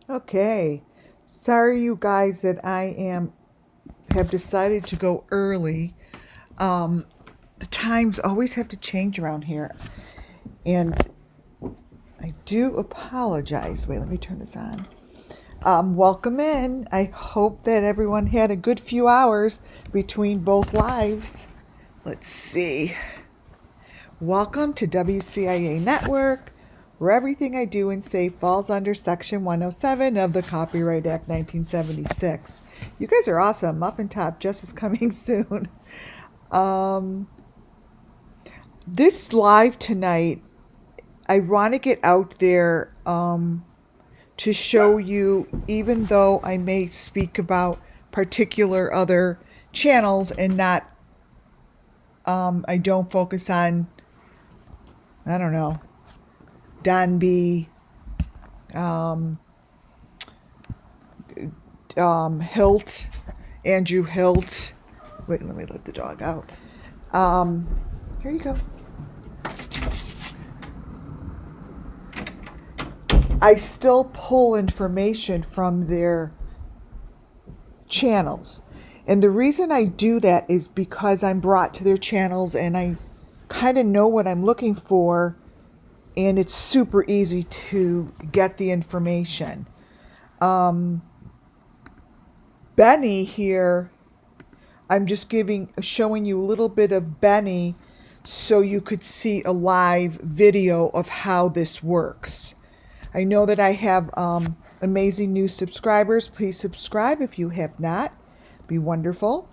Okay. Sorry, you guys, that have decided to go early. Um, the times always have to change around here, and I do apologize. Wait, let me turn this on. Welcome in. I hope that everyone had a good few hours between both lives. Let's see. Welcome to WCIA Network, where everything I do and say falls under Section 107 of the Copyright Act 1976. You guys are awesome. Muffin Top just is coming soon. Um, this live tonight, I want to get out there to show you, even though I may speak about particular other channels and not, I don't focus on, I don't know, Don B, um, Hilt, Andrew Hilt. Wait, let me let the dog out. Here you go. I still pull information from their channels. And the reason I do that is because I'm brought to their channels and I kind of know what I'm looking for, and it's super easy to get the information. Benny here, I'm just showing you a little bit of Benny so you could see a live video of how this works. I know that I have amazing new subscribers. Please subscribe if you have not. Be wonderful.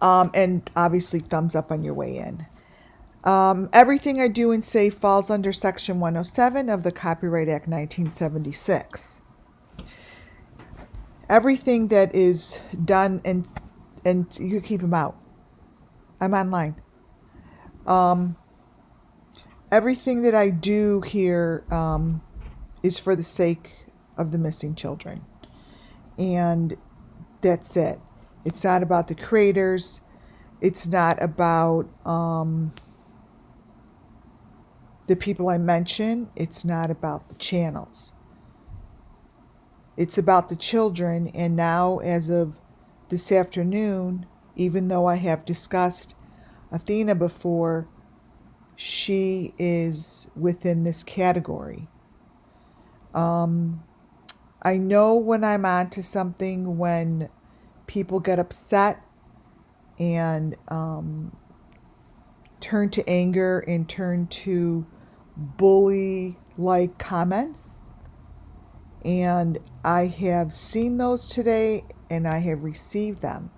And obviously thumbs up on your way in. Everything I do and say falls under Section 107 of the Copyright Act 1976. Everything that is done, and you can keep them out. I'm online. Everything that I do here is for the sake of the missing children. And that's it. It's not about the creators. It's not about the people I mention. It's not about the channels. It's about the children. And now, as of this afternoon, even though I have discussed Athena before, she is within this category. I know when I'm onto something, when people get upset and turn to anger and turn to bully-like comments. And I have seen those today, and I have received them.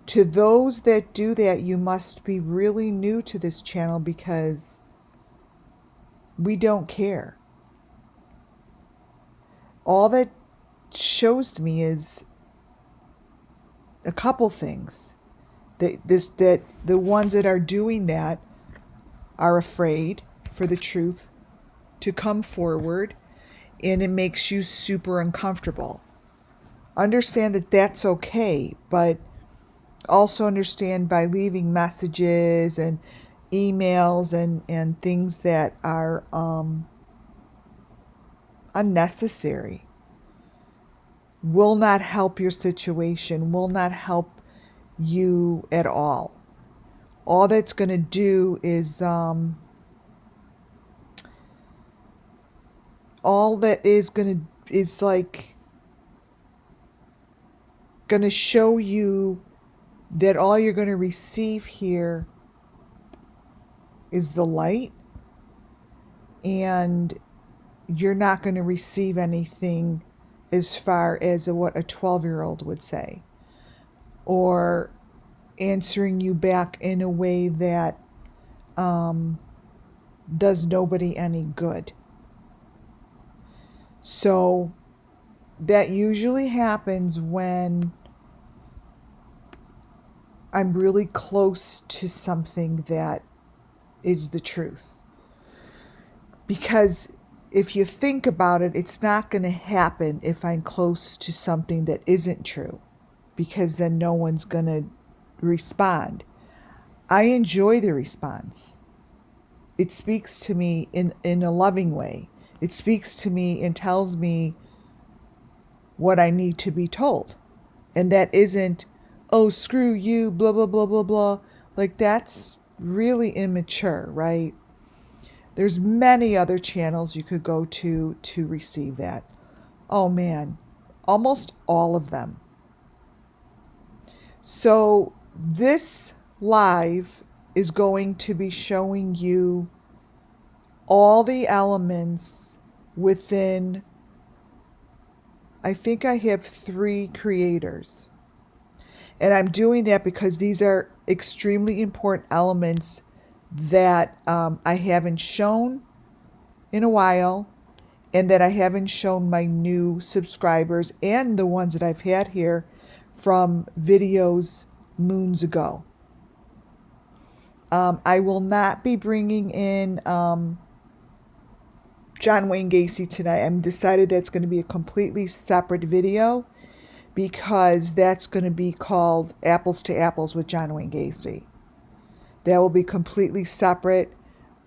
To those that do that, you must be really new to this channel because we don't care. All that shows me is a couple things. That the ones that are doing that are afraid for the truth to come forward, and it makes you super uncomfortable. Understand that that's okay, but also understand by leaving messages and emails and things that are unnecessary will not help your situation, will not help you at all. All that's going to do is like going to show you that all you're going to receive here is the light, and you're not going to receive anything as far as what a 12-year-old would say, or answering you back in a way that does nobody any good. So that usually happens when I'm really close to something that is the truth. Because if you think about it, it's not going to happen if I'm close to something that isn't true, because then no one's going to respond. I enjoy the response. It speaks to me in a loving way. It speaks to me and tells me what I need to be told. And that isn't, oh, screw you, blah, blah, blah, blah, blah. Like, that's really immature, right? There's many other channels you could go to receive that. Oh man, almost all of them. So this live is going to be showing you all the elements within, I think I have 3 creators. And I'm doing that because these are extremely important elements that I haven't shown in a while, and that I haven't shown my new subscribers and the ones that I've had here from videos moons ago. I will not be bringing in John Wayne Gacy tonight. I'm decided that's going to be a completely separate video, because that's going to be called Apples to Apples with John Wayne Gacy. That will be completely separate.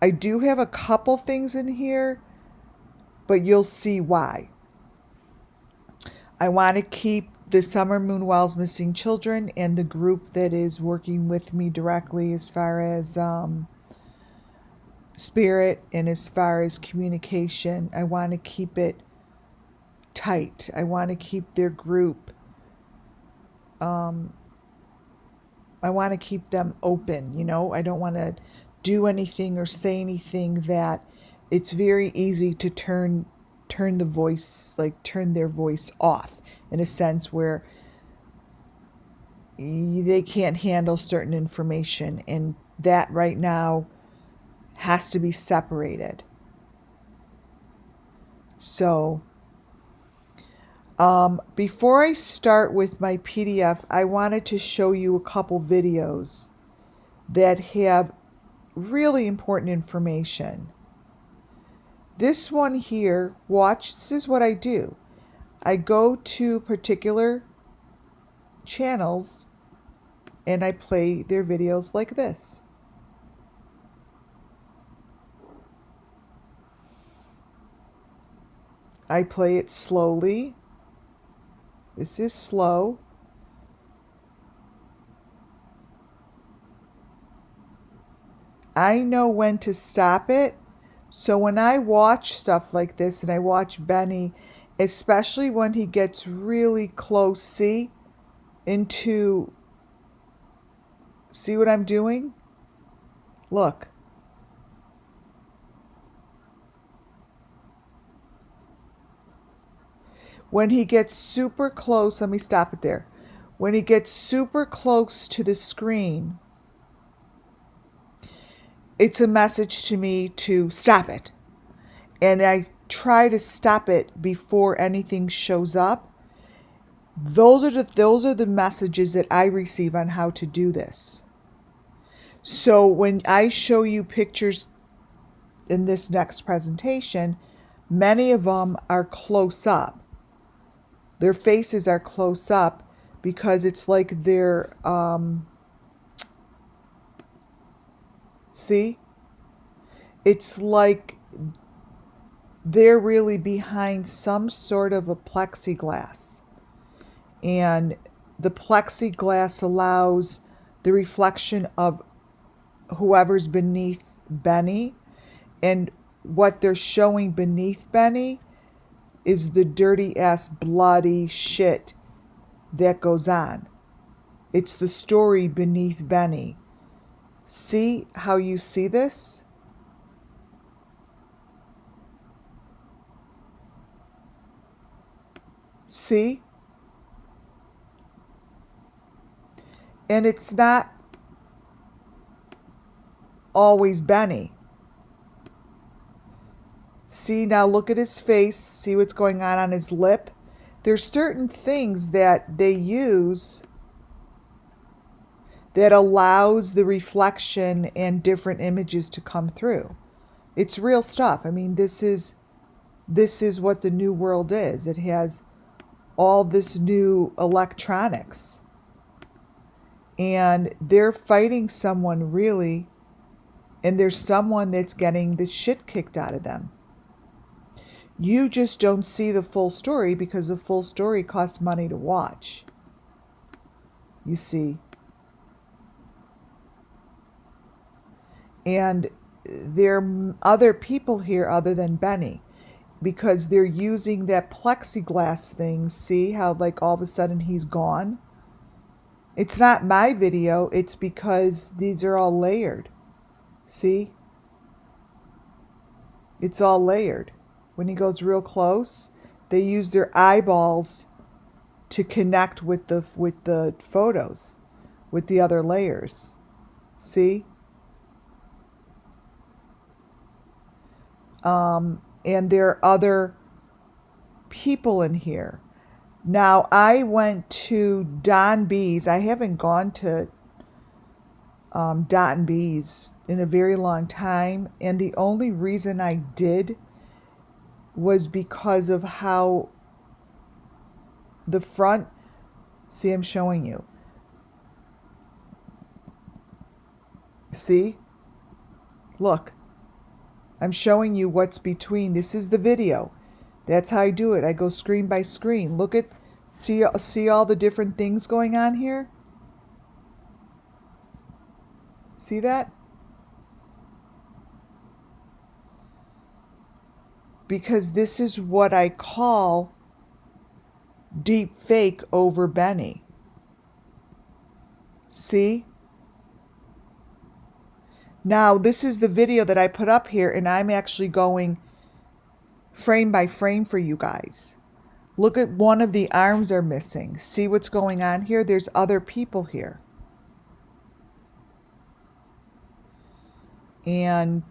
I do have a couple things in here, but you'll see why. I want to keep the SUMMERWELLS Missing Children and the group that is working with me directly as far as spirit and as far as communication. I want to keep it tight. I want to keep their group. I want to keep them open, you know. I don't want to do anything or say anything that it's very easy to turn the voice, like turn their voice off, in a sense where they can't handle certain information, and that right now has to be separated. So before I start with my PDF, I wanted to show you a couple videos that have really important information. This one here, watch, this is what I do. I go to particular channels and I play their videos like this. I play it slowly. This is slow. I know when to stop it. So when I watch stuff like this, and I watch Benny, especially when he gets really close, see what I'm doing? Look. When he gets super close, let me stop it there. When he gets super close to the screen, it's a message to me to stop it. And I try to stop it before anything shows up. Those are the messages that I receive on how to do this. So when I show you pictures in this next presentation, many of them are close up. Their faces are close up because it's like they're, see? It's like they're really behind some sort of a plexiglass. And the plexiglass allows the reflection of whoever's beneath Benny. And what they're showing beneath Benny is the dirty ass bloody shit that goes on. It's the story beneath Benny. See how you see this? See? And it's not always Benny. See, now look at his face. See what's going on his lip? There's certain things that they use that allows the reflection and different images to come through. It's real stuff. I mean, this is what the new world is. It has all this new electronics. And they're fighting someone really, and there's someone that's getting the shit kicked out of them. You just don't see the full story because the full story costs money to watch. You see. And there are other people here other than Benny, because they're using that plexiglass thing. See how like all of a sudden he's gone? It's not my video, it's because these are all layered. See? It's all layered. When he goes real close, they use their eyeballs to connect with the photos, with the other layers. See? And there are other people in here. Now, I went to Don B's. I haven't gone to Don B's in a very long time. And the only reason I did was because of how the front, see, I'm showing you. See? Look. I'm showing you what's between. This is the video. That's how I do it. I go screen by screen. Look at, see all the different things going on here? See that? Because this is what I call deep fake over Benny. See? Now, this is the video that I put up here, and I'm actually going frame by frame for you guys. Look at one of the arms are missing. See what's going on here? There's other people here. And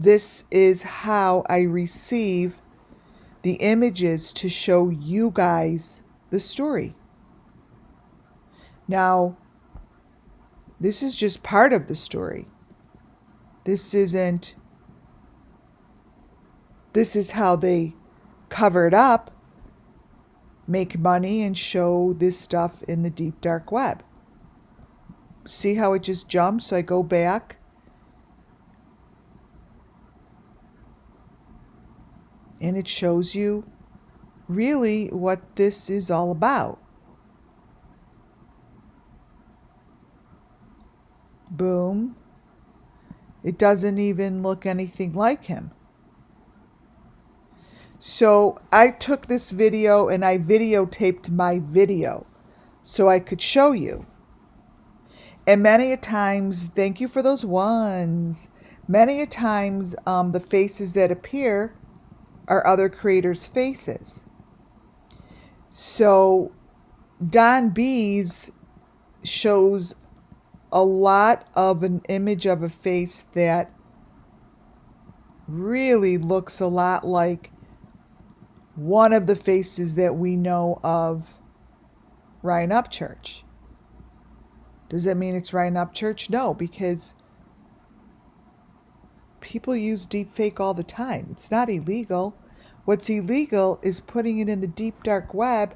this is how I receive the images to show you guys the story. Now, this is just part of the story. This isn't, this is how they cover it up, make money, and show this stuff in the deep dark web. See how it just jumps? So I go back. And it shows you really what this is all about. Boom. It doesn't even look anything like him. So I took this video and I videotaped my video so I could show you. And many a times, thank you for those ones. Many a times the faces that appear are other creators' faces. So Don B's shows a lot of an image of a face that really looks a lot like one of the faces that we know of Ryan Upchurch. Does that mean it's Ryan Upchurch? No, because people use deepfake all the time. It's not illegal. What's illegal is putting it in the deep dark web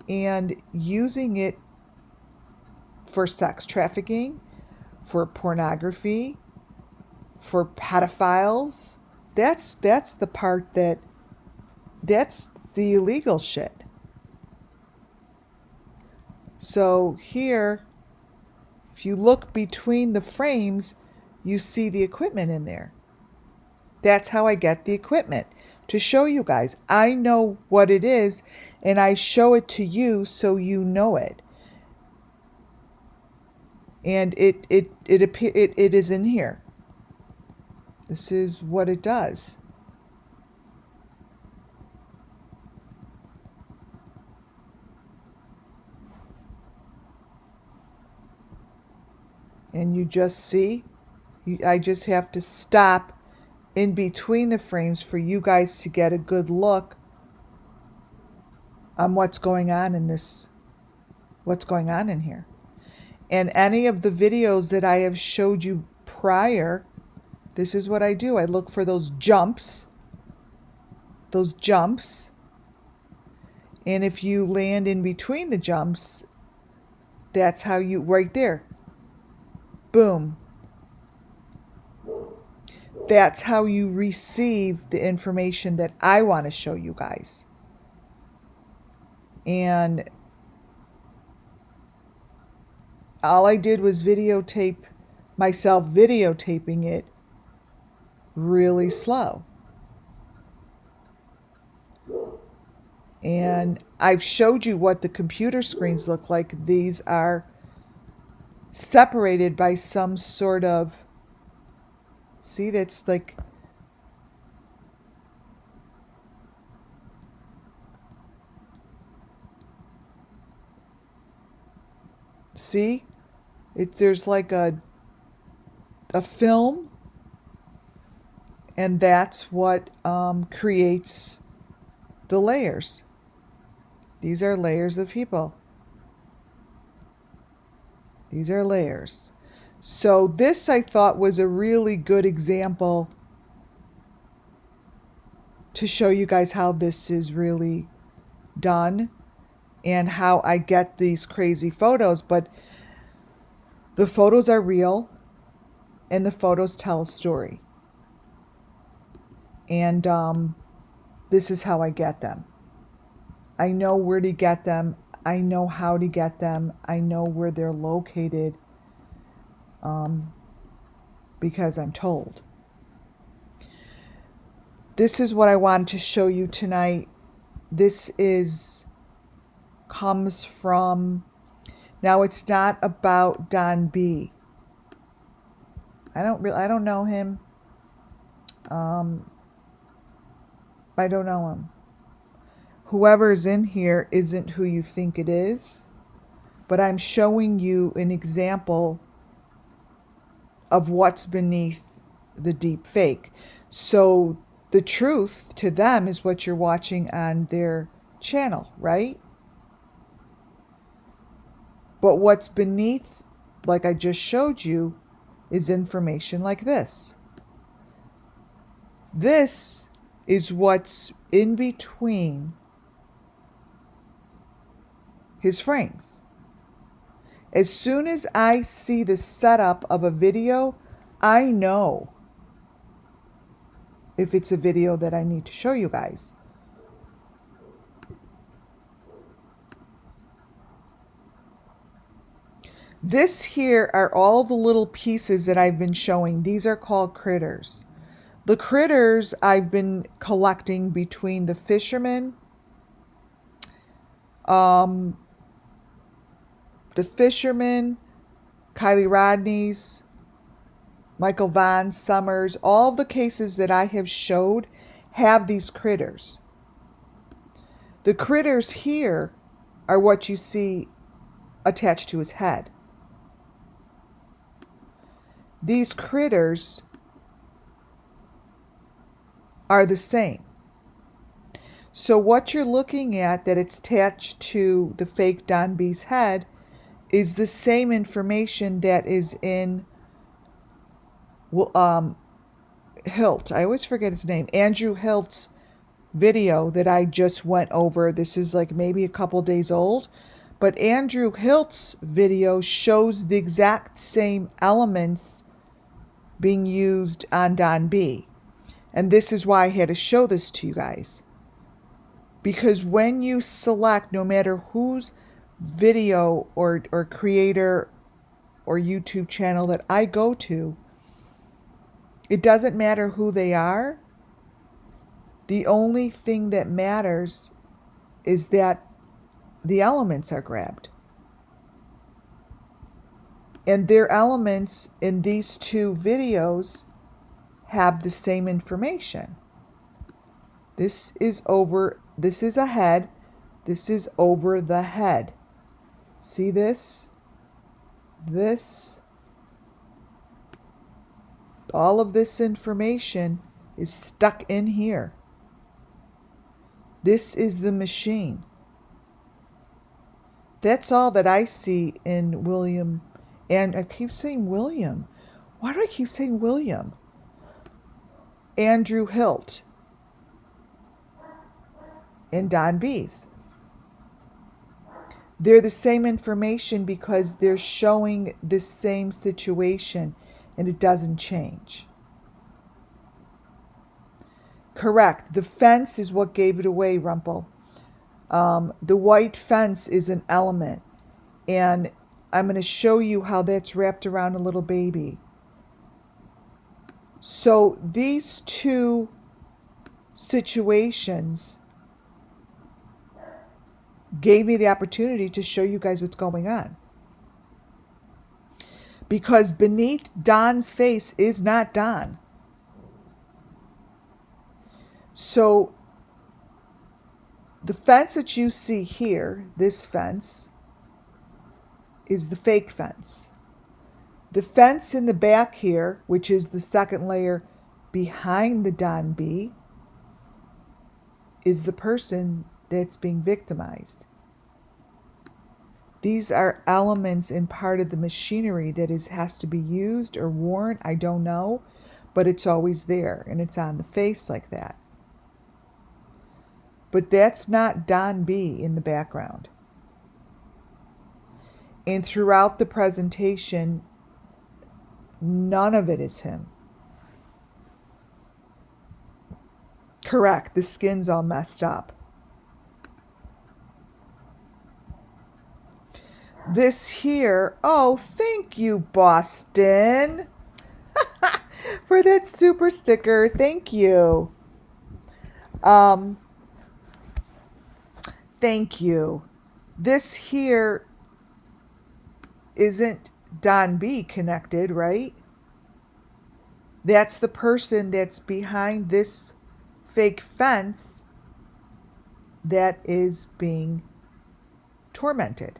and using it for sex trafficking, for pornography, for pedophiles. That's the part that's the illegal shit. So here, if you look between the frames, you see the equipment in there. That's how I get the equipment, to show you guys. I know what it is, and I show it to you so you know it. And it is in here. This is what it does. And you just see, I just have to stop in between the frames for you guys to get a good look on what's going on in this, what's going on in here. And any of the videos that I have showed you prior, this is what I do. I look for those jumps. And if you land in between the jumps, that's how you, right there. Boom. That's how you receive the information that I want to show you guys. And all I did was videotape myself videotaping it really slow. And I've showed you what the computer screens look like. These are separated by some sort of, see, that's like, see, there's like a film, and that's what creates the layers. These are layers of people. These are layers. So this, I thought, was a really good example to show you guys how this is really done and how I get these crazy photos. But the photos are real, and the photos tell a story. And this is how I get them. I know where to get them. I know how to get them. I know where they're located because I'm told. This is what I wanted to show you tonight. This comes from, now it's not about Don B. I don't know him. I don't know him. Whoever is in here isn't who you think it is, but I'm showing you an example of what's beneath the deep fake. So the truth to them is what you're watching on their channel, right? But what's beneath, like I just showed you, is information like this. This is what's in between his frames. As soon as I see the setup of a video, I know if it's a video that I need to show you guys. This here are all the little pieces that I've been showing. These are called critters. The critters I've been collecting between the fishermen, Kylie Rodney's, Michael Vaughn, Summers, all the cases that I have showed have these critters. The critters here are what you see attached to his head. These critters are the same. So what you're looking at that it's attached to the fake Don B's head is the same information that is in Hilt. I always forget his name. Andrew Hilt's video that I just went over. This is like maybe a couple days old. But Andrew Hilt's video shows the exact same elements being used on Don B. And this is why I had to show this to you guys. Because when you select, no matter whose video or creator or YouTube channel that I go to, it doesn't matter who they are. The only thing that matters is that the elements are grabbed. And their elements in these two videos have the same information. This is a head. This is over the head. See this? This. All of this information is stuck in here. This is the machine. That's all that I see in William. And I keep saying William. Why do I keep saying William? Andrew Hilt and Don B's. They're the same information because they're showing the same situation and it doesn't change. Correct. The fence is what gave it away, Rumpel. The white fence is an element. And I'm going to show you how that's wrapped around a little baby. So these two situations gave me the opportunity to show you guys what's going on. Because beneath Don's face is not Don. So the fence that you see here, this fence, is the fake fence. The fence in the back here, which is the second layer behind the Don B, is the person that's being victimized. These are elements and part of the machinery that has to be used or worn. I don't know, but it's always there, and it's on the face like that. But that's not Don B in the background. And throughout the presentation, none of it is him. Correct, the skin's all messed up. This here, oh, thank you, Boston, for that super sticker. Thank you. Thank you. This here isn't Don B connected, right? That's the person that's behind this fake fence that is being tormented.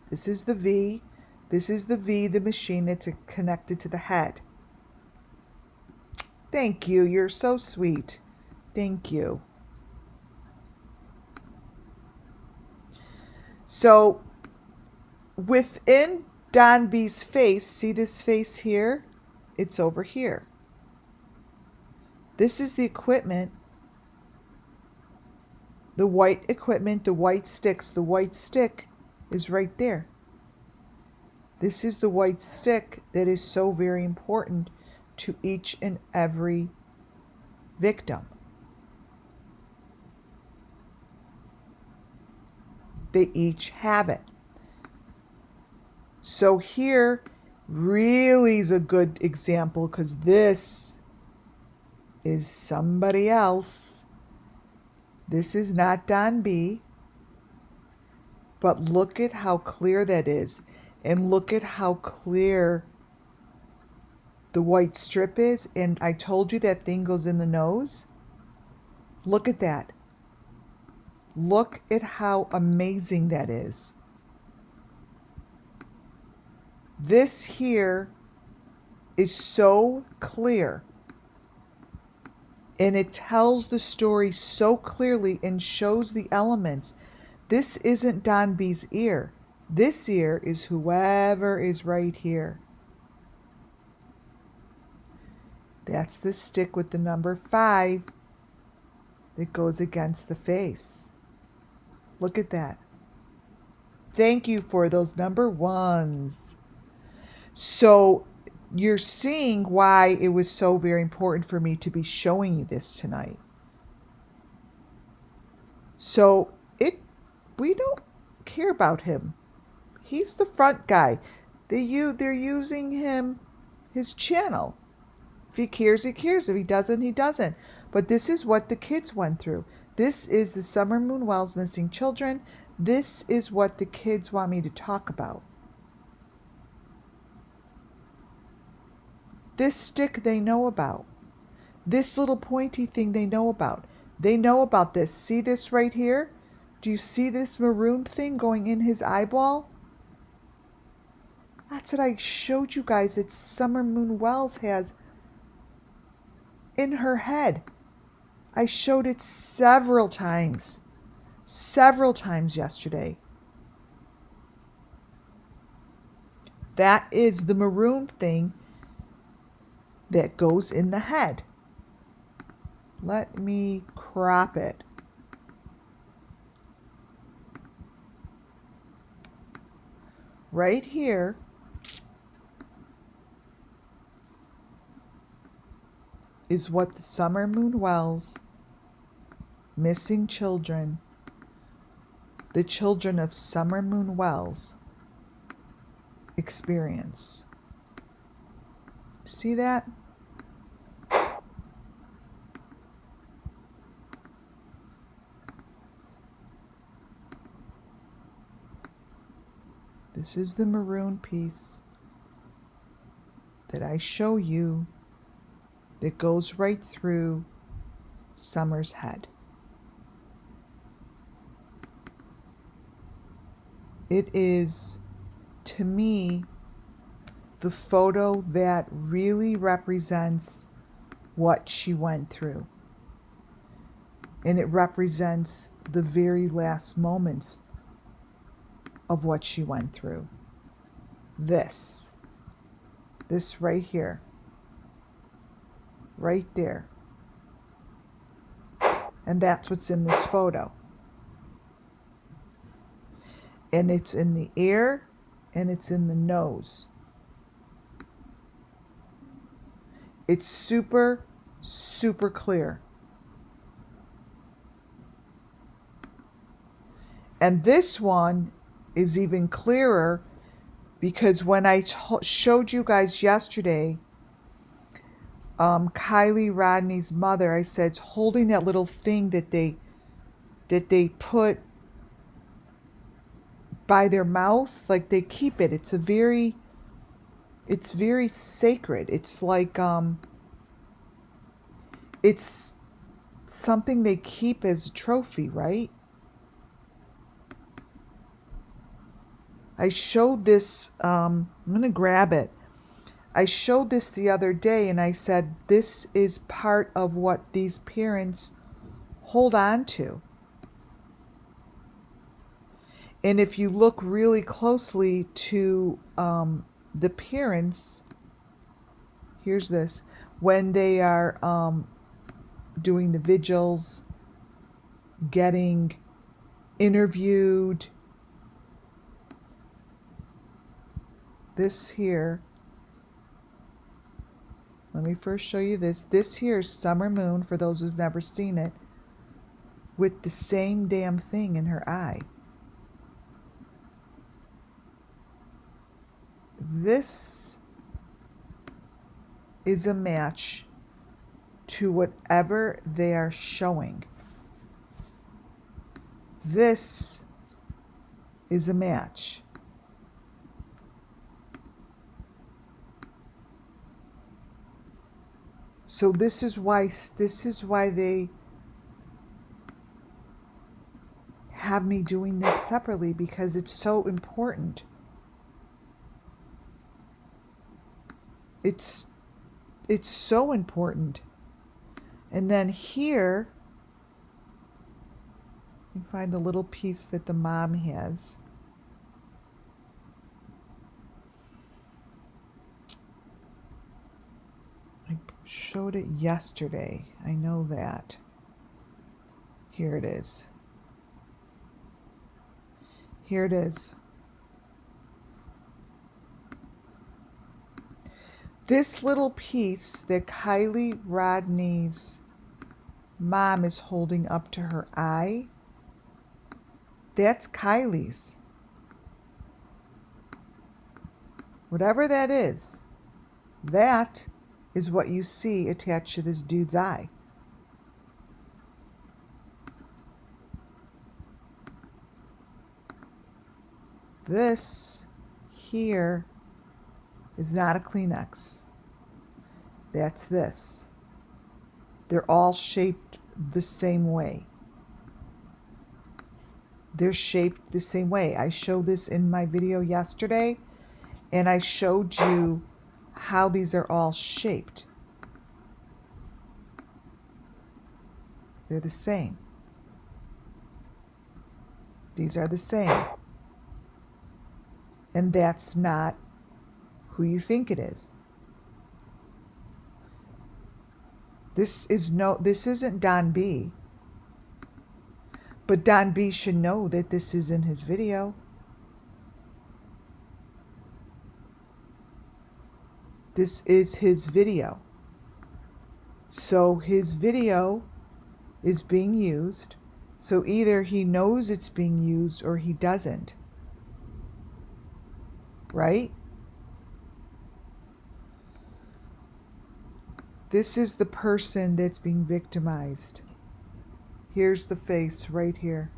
This is the V. This is the V, the machine that's connected to the head. Thank you. You're so sweet. Thank you. So within Don B's face, see this face here? It's over here. This is the equipment, the white equipment, the white sticks. The white stick is right there. This is the white stick that is so very important to each and every victim. They each have it. So here really is a good example because this is somebody else. This is not Don B. But look at how clear that is. And look at how clear the white strip is. And I told you that thing goes in the nose. Look at that. Look at how amazing that is. This here is so clear. And it tells the story so clearly and shows the elements. This isn't Don B's ear. This ear is whoever is right here. That's the stick with the number 5 that goes against the face. Look at that. Thank you for those number 1s. So you're seeing why it was so very important for me to be showing you this tonight. So we don't care about him. He's the front guy. They're using him, his channel. If he cares, he cares. If he doesn't, he doesn't. But this is what the kids went through. This is the SUMMERWELLS Missing Children. This is what the kids want me to talk about. This stick they know about. This little pointy thing they know about. They know about this. See this right here? Do you see this maroon thing going in his eyeball? That's what I showed you guys that SUMMERWELLS has in her head. I showed it several times yesterday. That is the maroon thing that goes in the head. Let me crop it. Right here is what the SUMMERWELLS missing children, the children of SUMMERWELLS, experience. See that? This is the maroon piece that I show you that goes right through Summer's head. It is, to me, the photo that really represents what she went through. And it represents the very last moments of what she went through. This right here, right there. And that's what's in this photo. And it's in the ear and it's in the nose. It's super, super clear. And this one is even clearer because when I showed you guys yesterday, Kylie Rodney's mother, I said, it's holding that little thing that they put by their mouth, like they keep it. It's very sacred. It's like it's something they keep as a trophy, right? I showed this, I'm going to grab it. I showed this the other day and I said, this is part of what these parents hold on to. And if you look really closely to the parents, here's this, when they are doing the vigils, getting interviewed, this here, let me first show you this. This here is Summer Moon, for those who've never seen it, with the same damn thing in her eye. This is a match to whatever they are showing. This is a match. So this is why they have me doing this separately, because it's so important. It's so important. And then here, you find the little piece that the mom has. I showed it yesterday. I know that. Here it is. Here it is. This little piece that Kylie Rodney's mom is holding up to her eye, that's Kylie's. Whatever that is what you see attached to this dude's eye. This here is not a Kleenex. That's this. They're all shaped the same way. They're shaped the same way. I showed this in my video yesterday, and I showed you how these are all shaped. They're the same. These are the same. And that's not who you think it is. This isn't Don B. But Don B should know that this is in his video. This is his video. So his video is being used. So either he knows it's being used or he doesn't. Right? This is the person that's being victimized. Here's the face right here.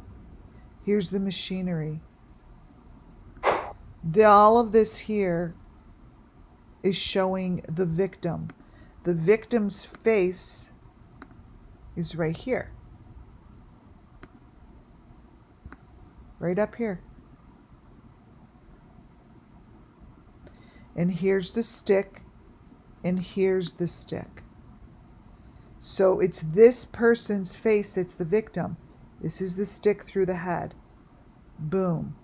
Here's the machinery. All of this here is showing the victim. The victim's face is right here. Right up here. And here's the stick, and here's the stick. So it's this person's face that's the victim. This is the stick through the head. Boom.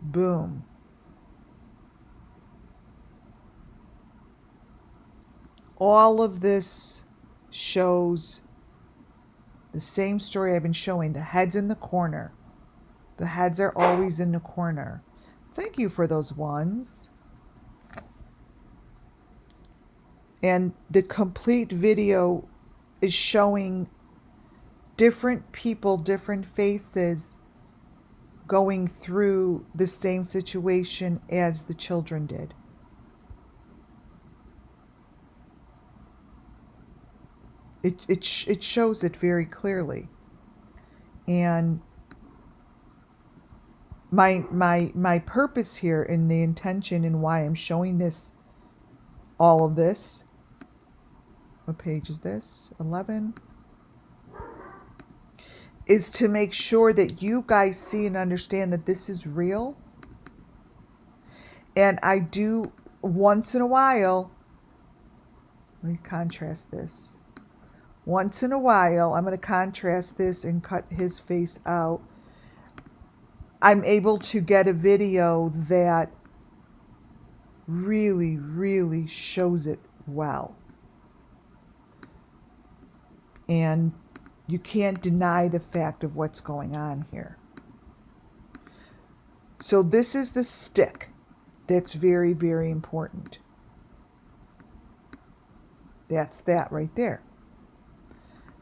Boom. All of this shows the same story I've been showing. The head's in the corner. The heads are always in the corner. Thank you for those ones. And the complete video is showing different people, different faces going through the same situation as the children did. It shows it very clearly. And my purpose here and the intention and why I'm showing this, all of this, what page is this? 11? Is to make sure that you guys see and understand that this is real. And I do once in a while, let me contrast this. Once in a while, I'm going to contrast this and cut his face out. I'm able to get a video that really, really shows it well. And you can't deny the fact of what's going on here. So this is the stick that's very, very important. That's that right there.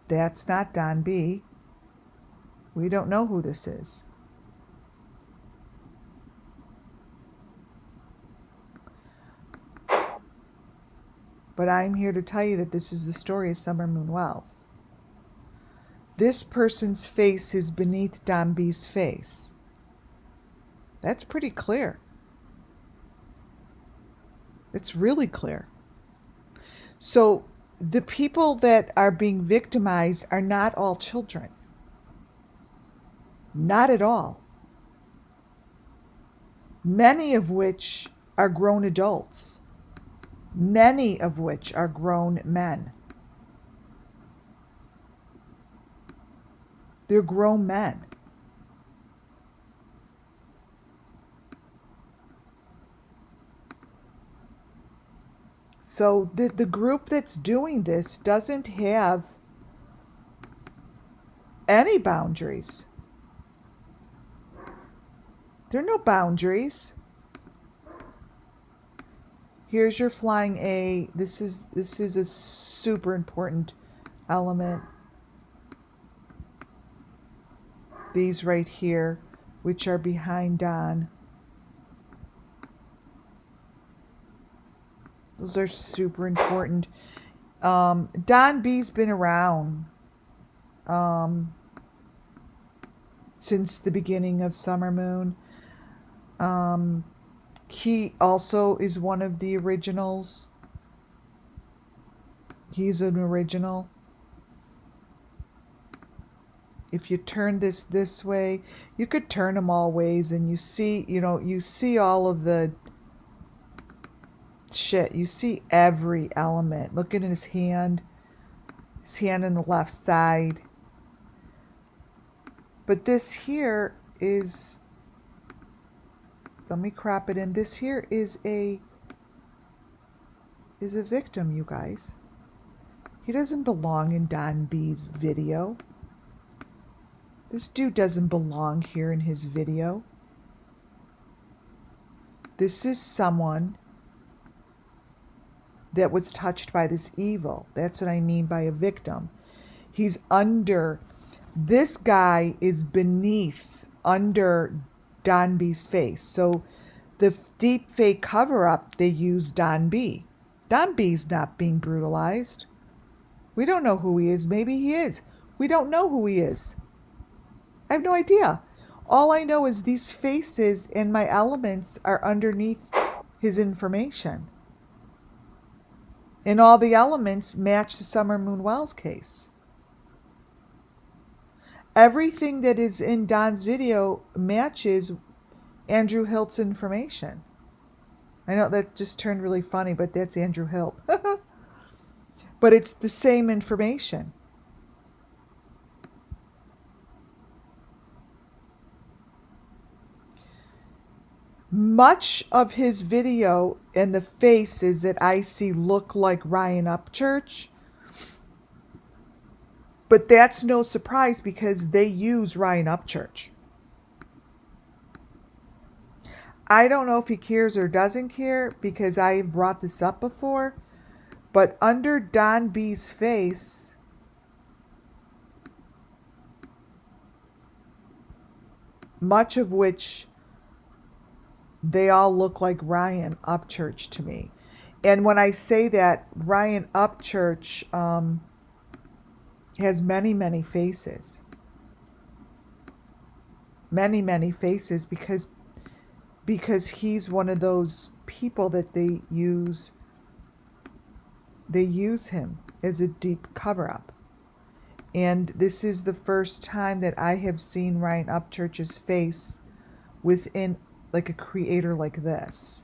That's not Don B. We don't know who this is. But I'm here to tell you that this is the story of SUMMERWELLS. This person's face is beneath Don B's face. That's pretty clear. It's really clear. So the people that are being victimized are not all children. Not at all. Many of which are grown adults. Many of which are grown men. They're grown men. So the group that's doing this doesn't have any boundaries. There are no boundaries. Here's your flying A. This is a super important element. These right here, which are behind Don. Those are super important. Don B's been around since the beginning of Summer Moon. He also is one of the originals. He's an original. If you turn this way, you could turn them all ways and you see, you see all of the shit. You see every element. Look at his hand on the left side. But this here is, let me crop it in. This here is a victim, you guys. He doesn't belong in Don B's video. This dude doesn't belong here in his video. This is someone that was touched by this evil. That's what I mean by a victim. He's under, this guy is beneath, under Don B's face. So the deep fake cover-up, they use Don B. Don B's not being brutalized. We don't know who he is. Maybe he is. We don't know who he is. I have no idea. All I know is these faces and my elements are underneath his information. And all the elements match the SUMMERWELLS case. Everything that is in Don's video matches Andrew Hilt's information. I know that just turned really funny, but that's Andrew Hilt. But it's the same information. Much of his video and the faces that I see look like Ryan Upchurch. But that's no surprise because they use Ryan Upchurch. I don't know if he cares or doesn't care because I've brought this up before. But under Don B's face, much of which they all look like Ryan Upchurch to me. And when I say that, Ryan Upchurch has many, many faces. Many, many faces because he's one of those people that they use him as a deep cover-up. And this is the first time that I have seen Ryan Upchurch's face within like a creator like this.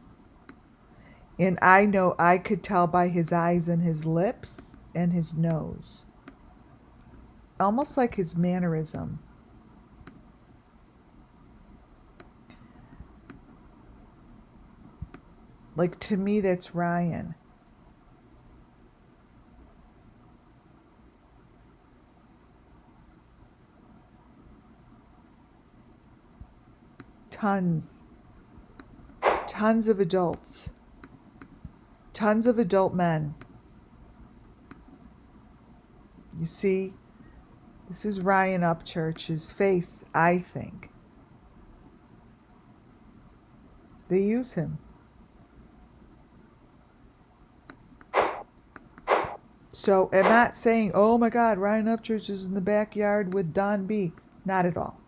And I know I could tell by his eyes and his lips and his nose. Almost like his mannerism. Like, to me, that's Ryan. Tons of adults. Tons of adult men. You see? This is Ryan Upchurch's face, I think. They use him. So I'm not saying, oh my God, Ryan Upchurch is in the backyard with Don B. Not at all.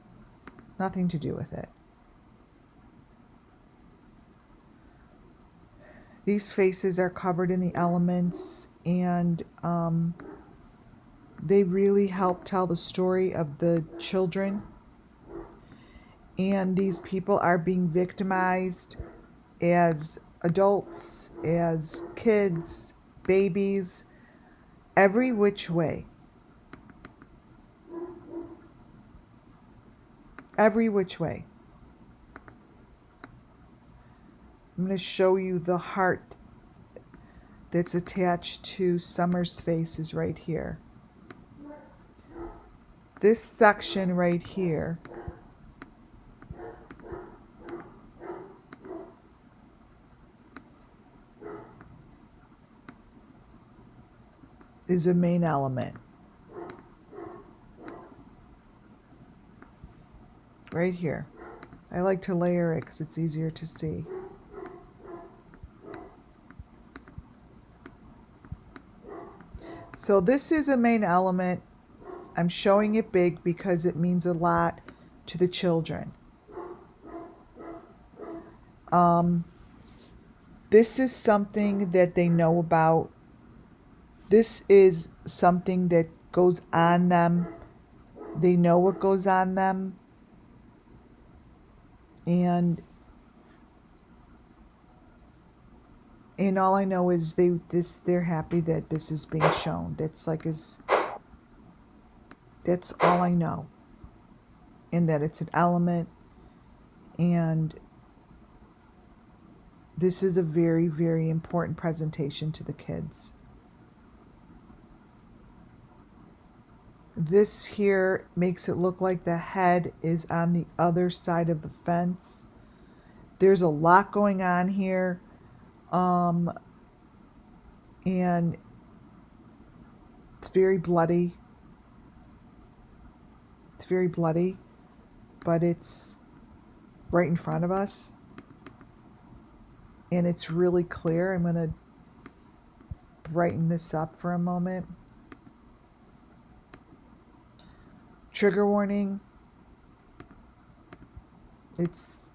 Nothing to do with it. These faces are covered in the elements, and they really help tell the story of the children. And these people are being victimized as adults, as kids, babies, every which way. Every which way. I'm going to show you the heart that's attached to Summer's face is right here. This section right here is a main element. Right here. I like to layer it because it's easier to see. So this is a main element. I'm showing it big because it means a lot to the children. This is something that they know about. This is something that goes on them. They know what goes on them. And all I know is they're happy that this is being shown. That's all I know. And that it's an element, and this is a very, very important presentation to the kids. This here makes it look like the head is on the other side of the fence. There's a lot going on here. And it's very bloody. It's very bloody, but it's right in front of us. And it's really clear. I'm going to brighten this up for a moment. Trigger warning. It's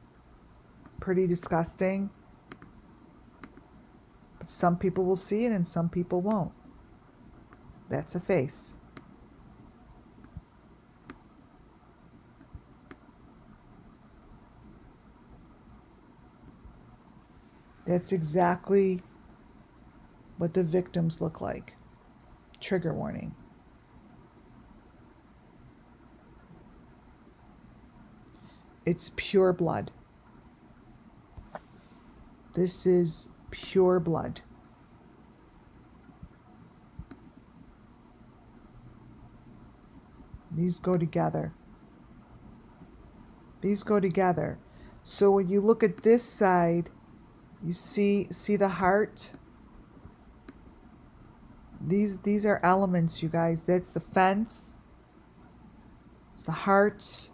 pretty disgusting. But some people will see it and some people won't. That's a face. That's exactly what the victims look like. Trigger warning. It's pure blood. This is pure blood. These go together. These go together. So when you look at this side, you see the heart. These are elements, you guys. That's the fence. It's the heart.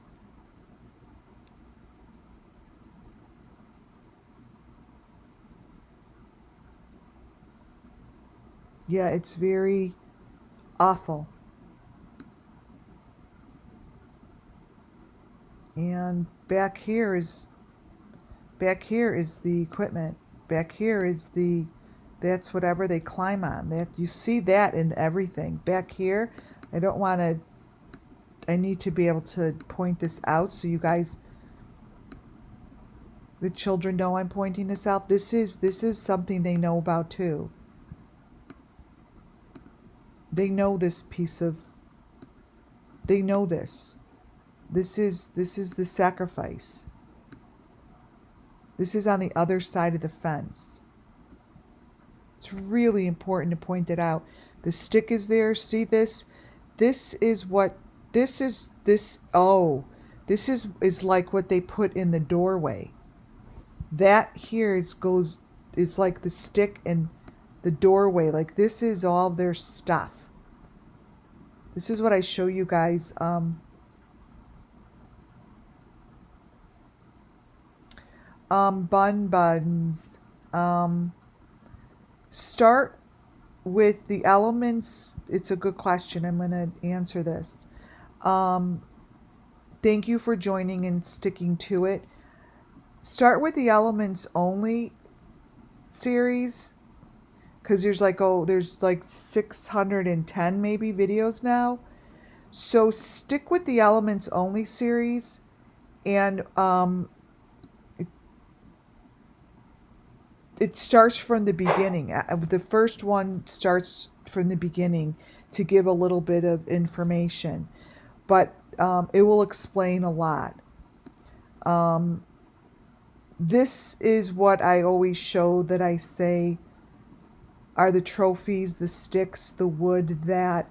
Yeah, it's very awful. And back here is the equipment. Back here is that's whatever they climb on. That you see that in everything. Back here, I need to be able to point this out so you guys, the children, know I'm pointing this out. This is something they know about too. They know this they know this. This is the sacrifice. This is on the other side of the fence. It's really important to point it out. The stick is there. See this? This is like what they put in the doorway. That here is like the stick in the doorway. Like this is all their stuff. This is what I show you guys. Buns. Start with the elements. It's a good question. I'm going to answer this. Thank you for joining and sticking to it. Start with the elements only series, because there's like 610 maybe videos now. So stick with the elements only series, and it starts from the beginning. The first one starts from the beginning to give a little bit of information, but it will explain a lot. This is what I always show, that I say are the trophies, the sticks, the wood that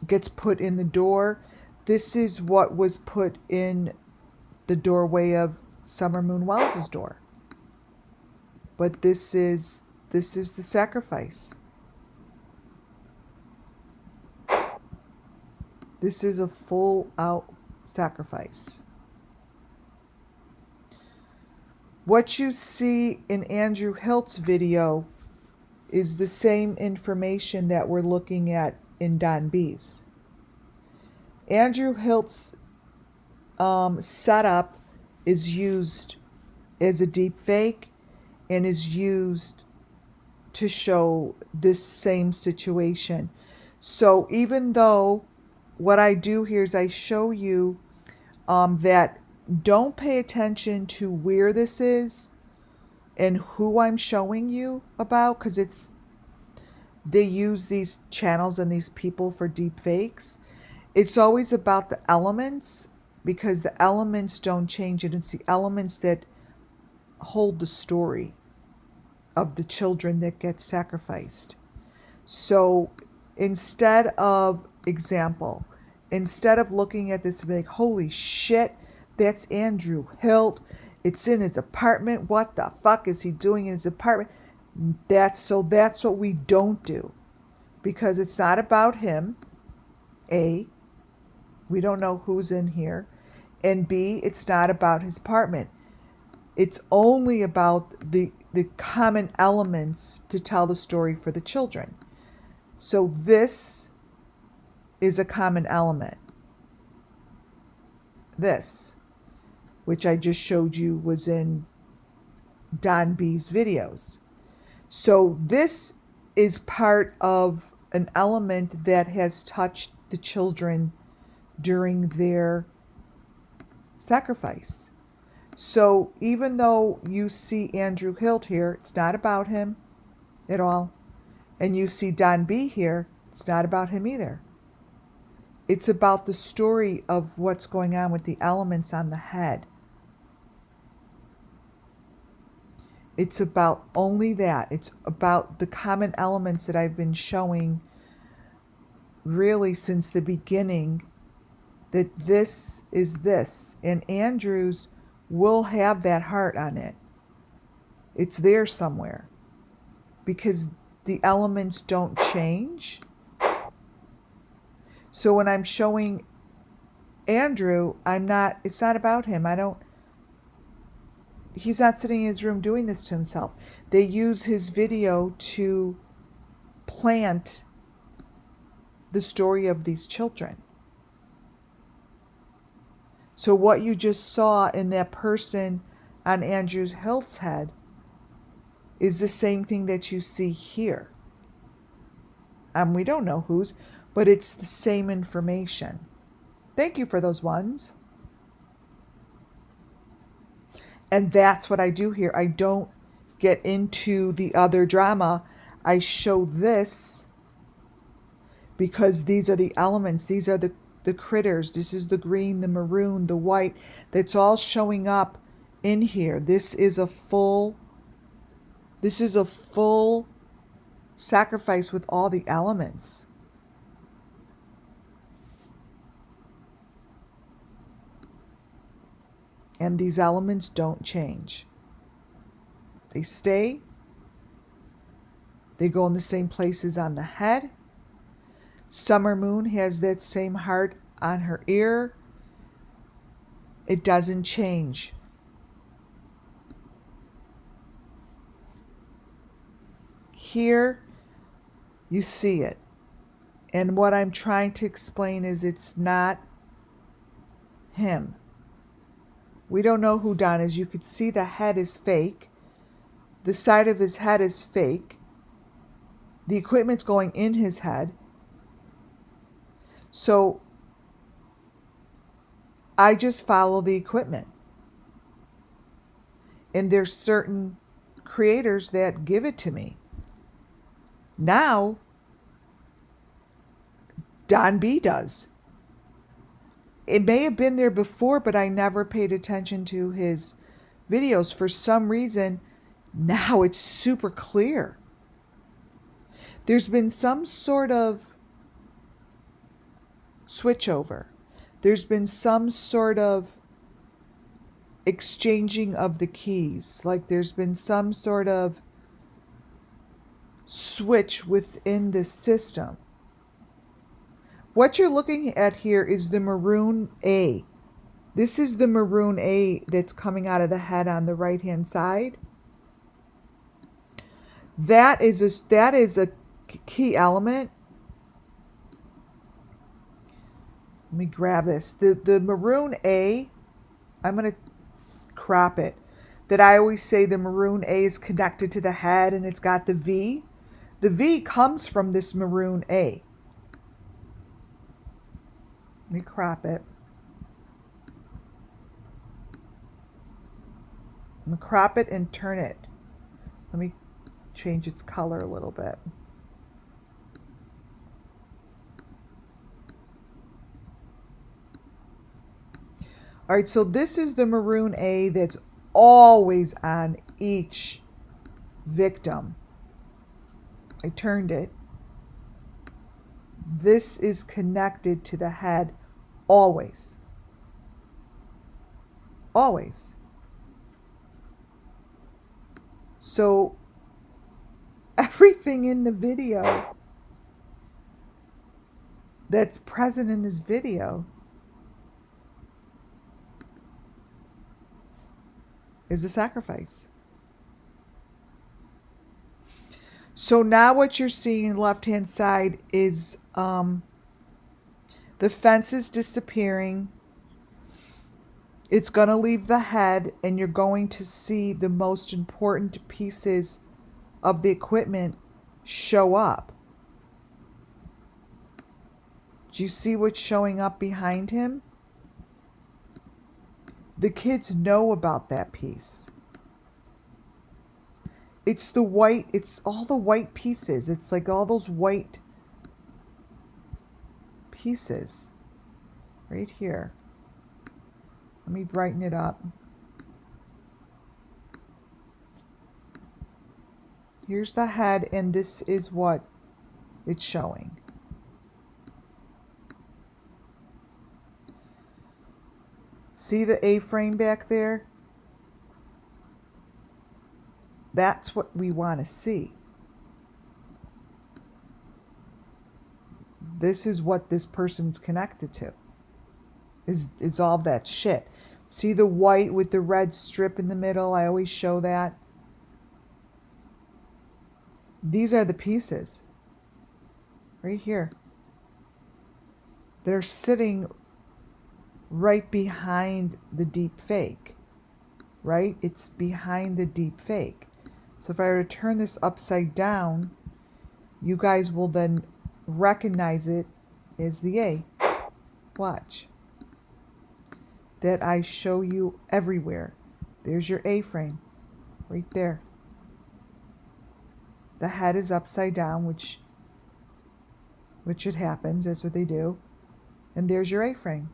gets put in the door. This is what was put in the doorway of SUMMERWELLS' door. But this is the sacrifice. This is a full out sacrifice. What you see in Andrew Hilt's video is the same information that we're looking at in Don B's. Andrew Hilt's setup is used as a deep fake and is used to show this same situation. So even though what I do here is I show you that don't pay attention to where this is and who I'm showing you about, because they use these channels and these people for deep fakes. It's always about the elements, because the elements don't change it. It's the elements that hold the story of the children that get sacrificed. So instead of looking at this and being like, holy shit, that's Andrew Hilt, it's in his apartment, what the fuck is he doing in his apartment? That's what we don't do, because it's not about him. A, we don't know who's in here, and B, it's not about his apartment. It's only about the common elements to tell the story for the children. So this is a common element. This, which I just showed you, was in Don B's videos. So this is part of an element that has touched the children during their sacrifice. So even though you see Andrew Hilt here, it's not about him at all. And you see Don B here, it's not about him either. It's about the story of what's going on with the elements on the head. It's about only that. It's about the common elements that I've been showing really since the beginning, that this is this. And Andrew's will have that heart on it. It's there somewhere because the elements don't change. So when I'm showing Andrew, it's not about him. He's not sitting in his room doing this to himself. They use his video to plant the story of these children. So what you just saw in that person on Andrew Hilt's head is the same thing that you see here. We don't know whose, but it's the same information. Thank you for those ones. And that's what I do here. I don't get into the other drama. I show this because these are the elements. These are the critters. This is the green, the maroon, the white. That's all showing up in here. This is a full sacrifice with all the elements. And these elements don't change. They stay. They go in the same places on the head. Summer Moon has that same heart on her ear. It doesn't change. Here, you see it. And what I'm trying to explain is it's not him. We don't know who Don is. You could see the head is fake. The side of his head is fake. The equipment's going in his head. So I just follow the equipment. And there's certain creators that give it to me. Now, Don B does. It may have been there before, but I never paid attention to his videos. For some reason, now it's super clear. There's been some sort of switchover. There's been some sort of exchanging of the keys. Like there's been some sort of switch within the system. What you're looking at here is the maroon A. This is the maroon A that's coming out of the head on the right-hand side. That is a key element. Let me grab this. The maroon A, I'm going to crop it. That I always say the maroon A is connected to the head and it's got the V. The V comes from this maroon A. Let me crop it. I'm going to crop it and turn it. Let me change its color a little bit. All right, so this is the maroon A that's always on each victim. I turned it. This is connected to the head always. Always. So everything in the video that's present in his video is a sacrifice. So now what you're seeing in the left-hand side is the fence is disappearing. It's going to leave the head, and you're going to see the most important pieces of the equipment show up. Do you see what's showing up behind him? The kids know about that piece. It's the white, it's all the white pieces. It's like all those white pieces right here. Let me brighten it up. Here's the head, and this is what it's showing. See the A-frame back there? That's what we want to see. This is what this person's connected to. Is all that shit. See the white with the red strip in the middle? I always show that. These are the pieces. Right here. They're sitting right behind the deep fake. Right? It's behind the deep fake. So if I were to turn this upside down, you guys will then recognize it as the A. Watch. That I show you everywhere. There's your A-frame. Right there. The head is upside down, which it happens. That's what they do. And there's your A-frame.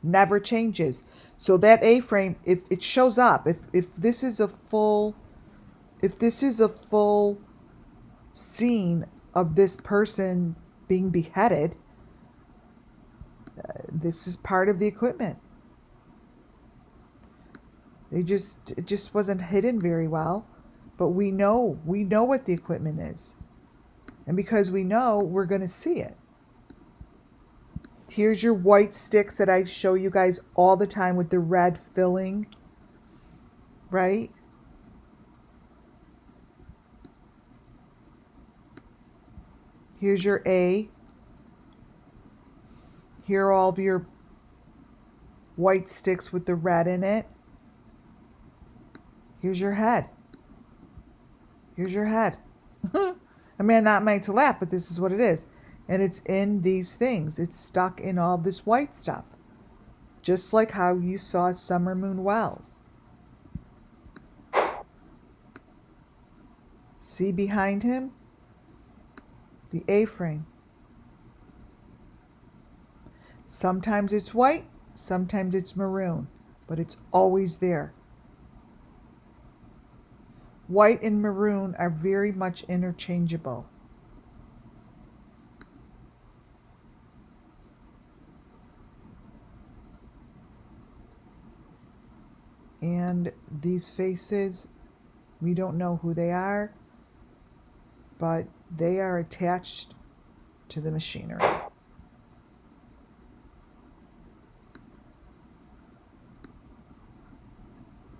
Never changes. So that A-frame, if it shows up, if this is a full scene of this person being beheaded, this is part of the equipment. It just wasn't hidden very well, but we know what the equipment is. And because we know, we're going to see it. Here's your white sticks that I show you guys all the time with the red filling, right? Here's your A. Here are all of your white sticks with the red in it. Here's your head. Here's your head. I mean, I'm not made to laugh, but this is what it is. And it's in these things. It's stuck in all this white stuff. Just like how you saw SUMMERWELLS. See behind him? The A-frame. Sometimes it's white, sometimes it's maroon, but it's always there. White and maroon are very much interchangeable. And these faces, we don't know who they are, but they are attached to the machinery.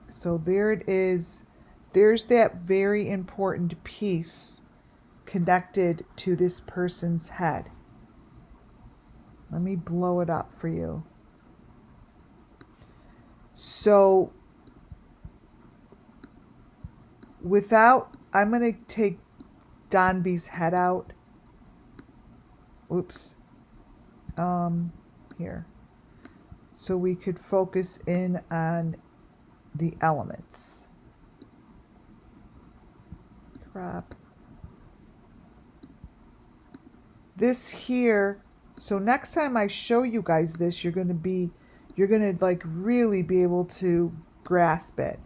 So there it is. There's that very important piece connected to this person's head. Let me blow it up for you. So I'm going to take Don B's head out. Oops. Here. So we could focus in on the elements. Crap. This here, so next time I show you guys this, you're going to like really be able to grasp it.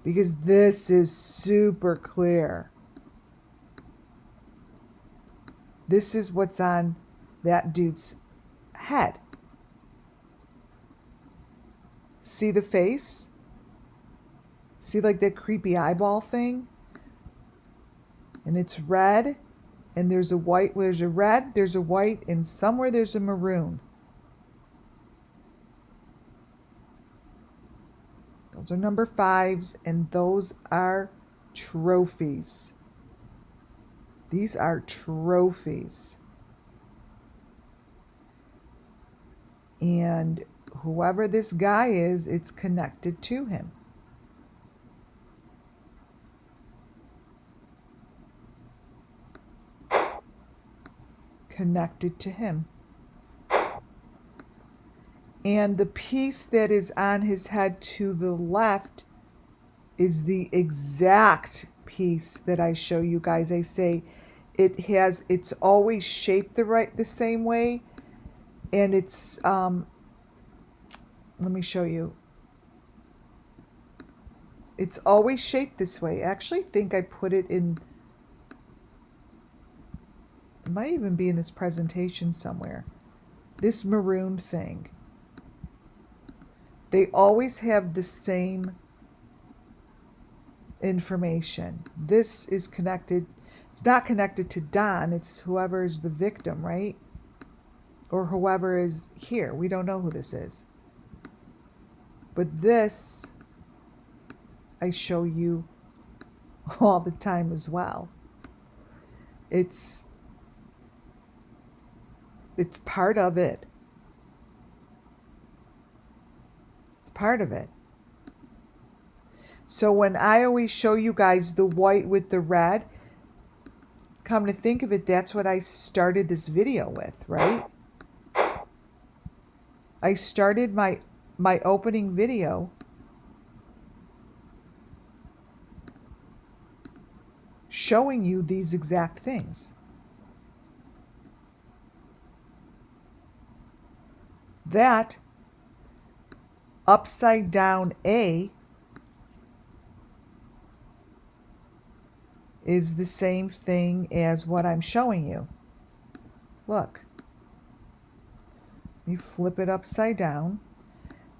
Because this is super clear. This is what's on that dude's head. See the face? See, like that creepy eyeball thing? And it's red, and there's a white, there's a red, there's a white, and somewhere there's a maroon. Those are number 5s, and those are trophies. These are trophies. And whoever this guy is, it's connected to him. Connected to him. And the piece that is on his head to the left is the exact piece that I show you guys. I say it's always shaped the same way, and it's let me show you. It's always shaped this way. I actually think I put it in, it might even be in this presentation somewhere. This maroon thing. They always have the same information. This is connected. It's not connected to Don. It's whoever is the victim, right? Or whoever is here. We don't know who this is. But this, I show you all the time as well. It's part of it. It's part of it. So when I always show you guys the white with the red, come to think of it, that's what I started this video with, right? I started my opening video showing you these exact things. That upside down A is the same thing as what I'm showing you. Look. You flip it upside down.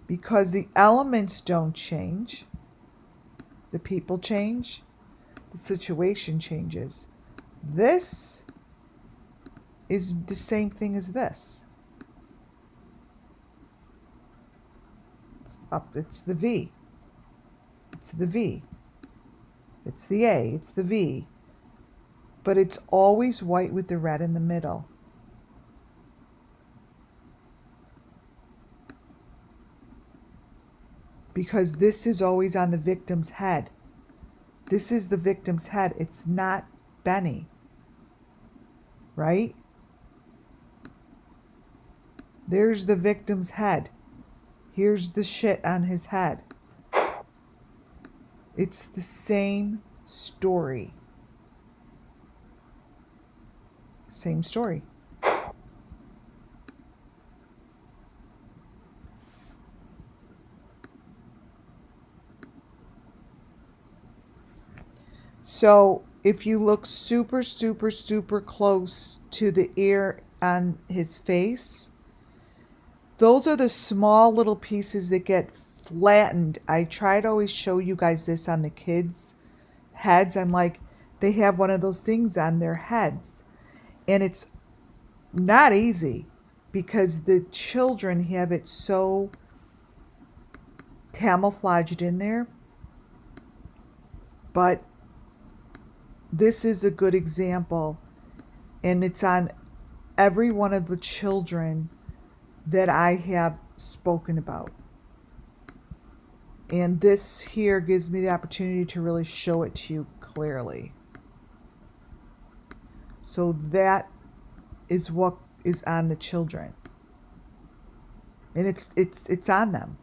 Because the elements don't change. The people change. The situation changes. This is the same thing as this. It's up. It's the V. It's the V. It's the A. It's the V. But it's always white with the red in the middle. Because this is always on the victim's head. This is the victim's head. It's not Benny. Right? There's the victim's head. Here's the shit on his head. It's the same story. Same story. So if you look super, super, super close to the ear on his face, those are the small little pieces that get flattened. I try to always show you guys this on the kids' heads. I'm like, they have one of those things on their heads. And it's not easy because the children have it so camouflaged in there. But this is a good example, and it's on every one of the children that I have spoken about. And this here gives me the opportunity to really show it to you clearly. So that is what is on the children. And it's on them.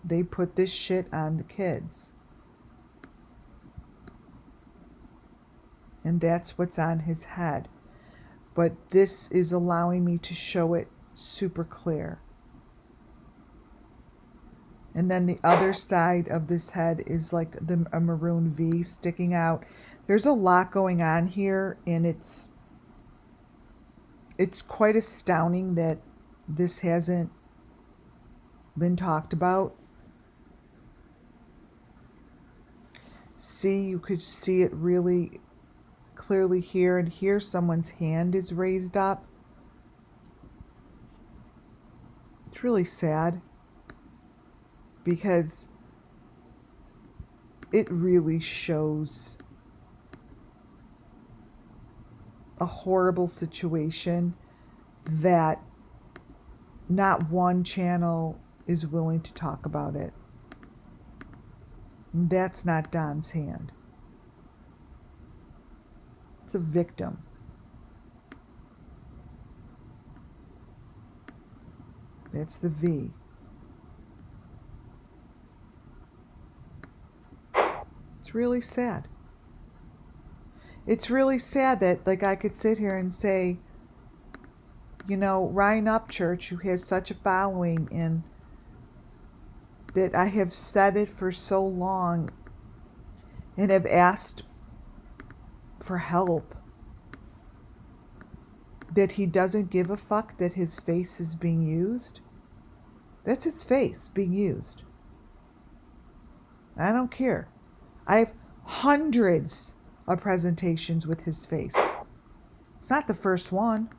They put this shit on the kids. And that's what's on his head. But this is allowing me to show it super clear. And then the other side of this head is like a maroon V sticking out. There's a lot going on here, and it's quite astounding that this hasn't been talked about. See, you could see it really clearly here, and here someone's hand is raised up. It's really sad because it really shows a horrible situation that not one channel is willing to talk about it. That's not Don's hand. It's a victim. That's the V. It's really sad. It's really sad that, like, I could sit here and say, you know, Ryan Upchurch, who has such a following, and that I have said it for so long and have asked for help, that he doesn't give a fuck that his face is being used. That's his face being used. I don't care. I have hundreds of presentations with his face. It's not the first one.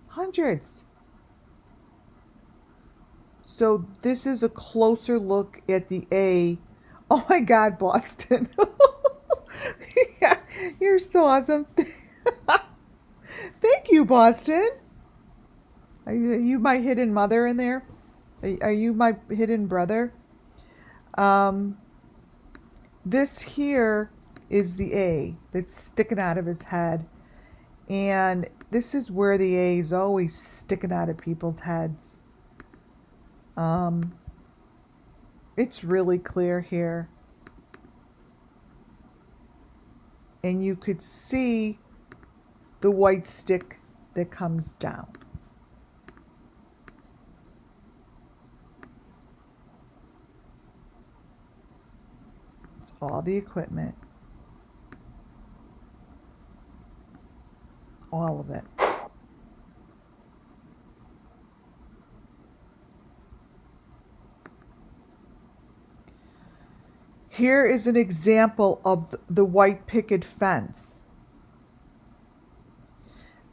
Hundreds. So this is a closer look at the A. Oh my God, Boston. Yeah, you're so awesome. Thank you, Boston. Are you my hidden mother in there? Are you my hidden brother? This here is the A that's sticking out of his head. And this is where the A is always sticking out of people's heads. It's really clear here. And you could see the white stick that comes down. It's all the equipment. All of it. Here is an example of the white picket fence.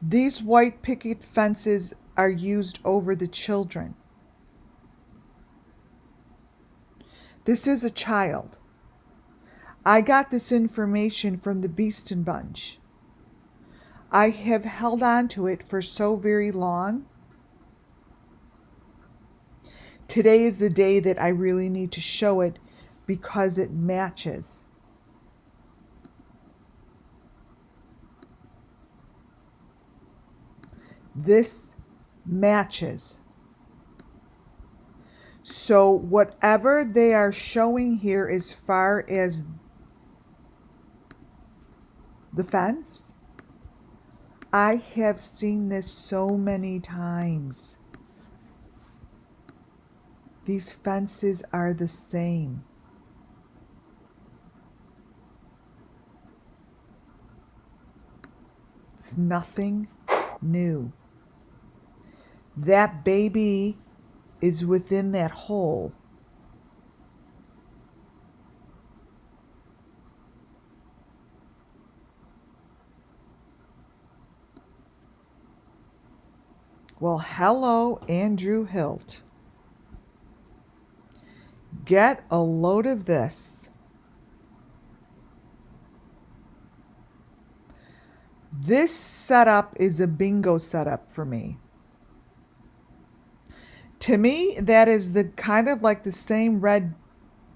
These white picket fences are used over the children. This is a child. I got this information from the Beeston Bunch. I have held on to it for so very long. Today is the day that I really need to show it because it matches. This matches. So whatever they are showing here as far as the fence, I have seen this so many times. These fences are the same. It's nothing new. That baby is within that hole. Well, hello, Andrew Hilt. Get a load of this. This setup is a bingo setup for me. To me, that is the kind of like the same red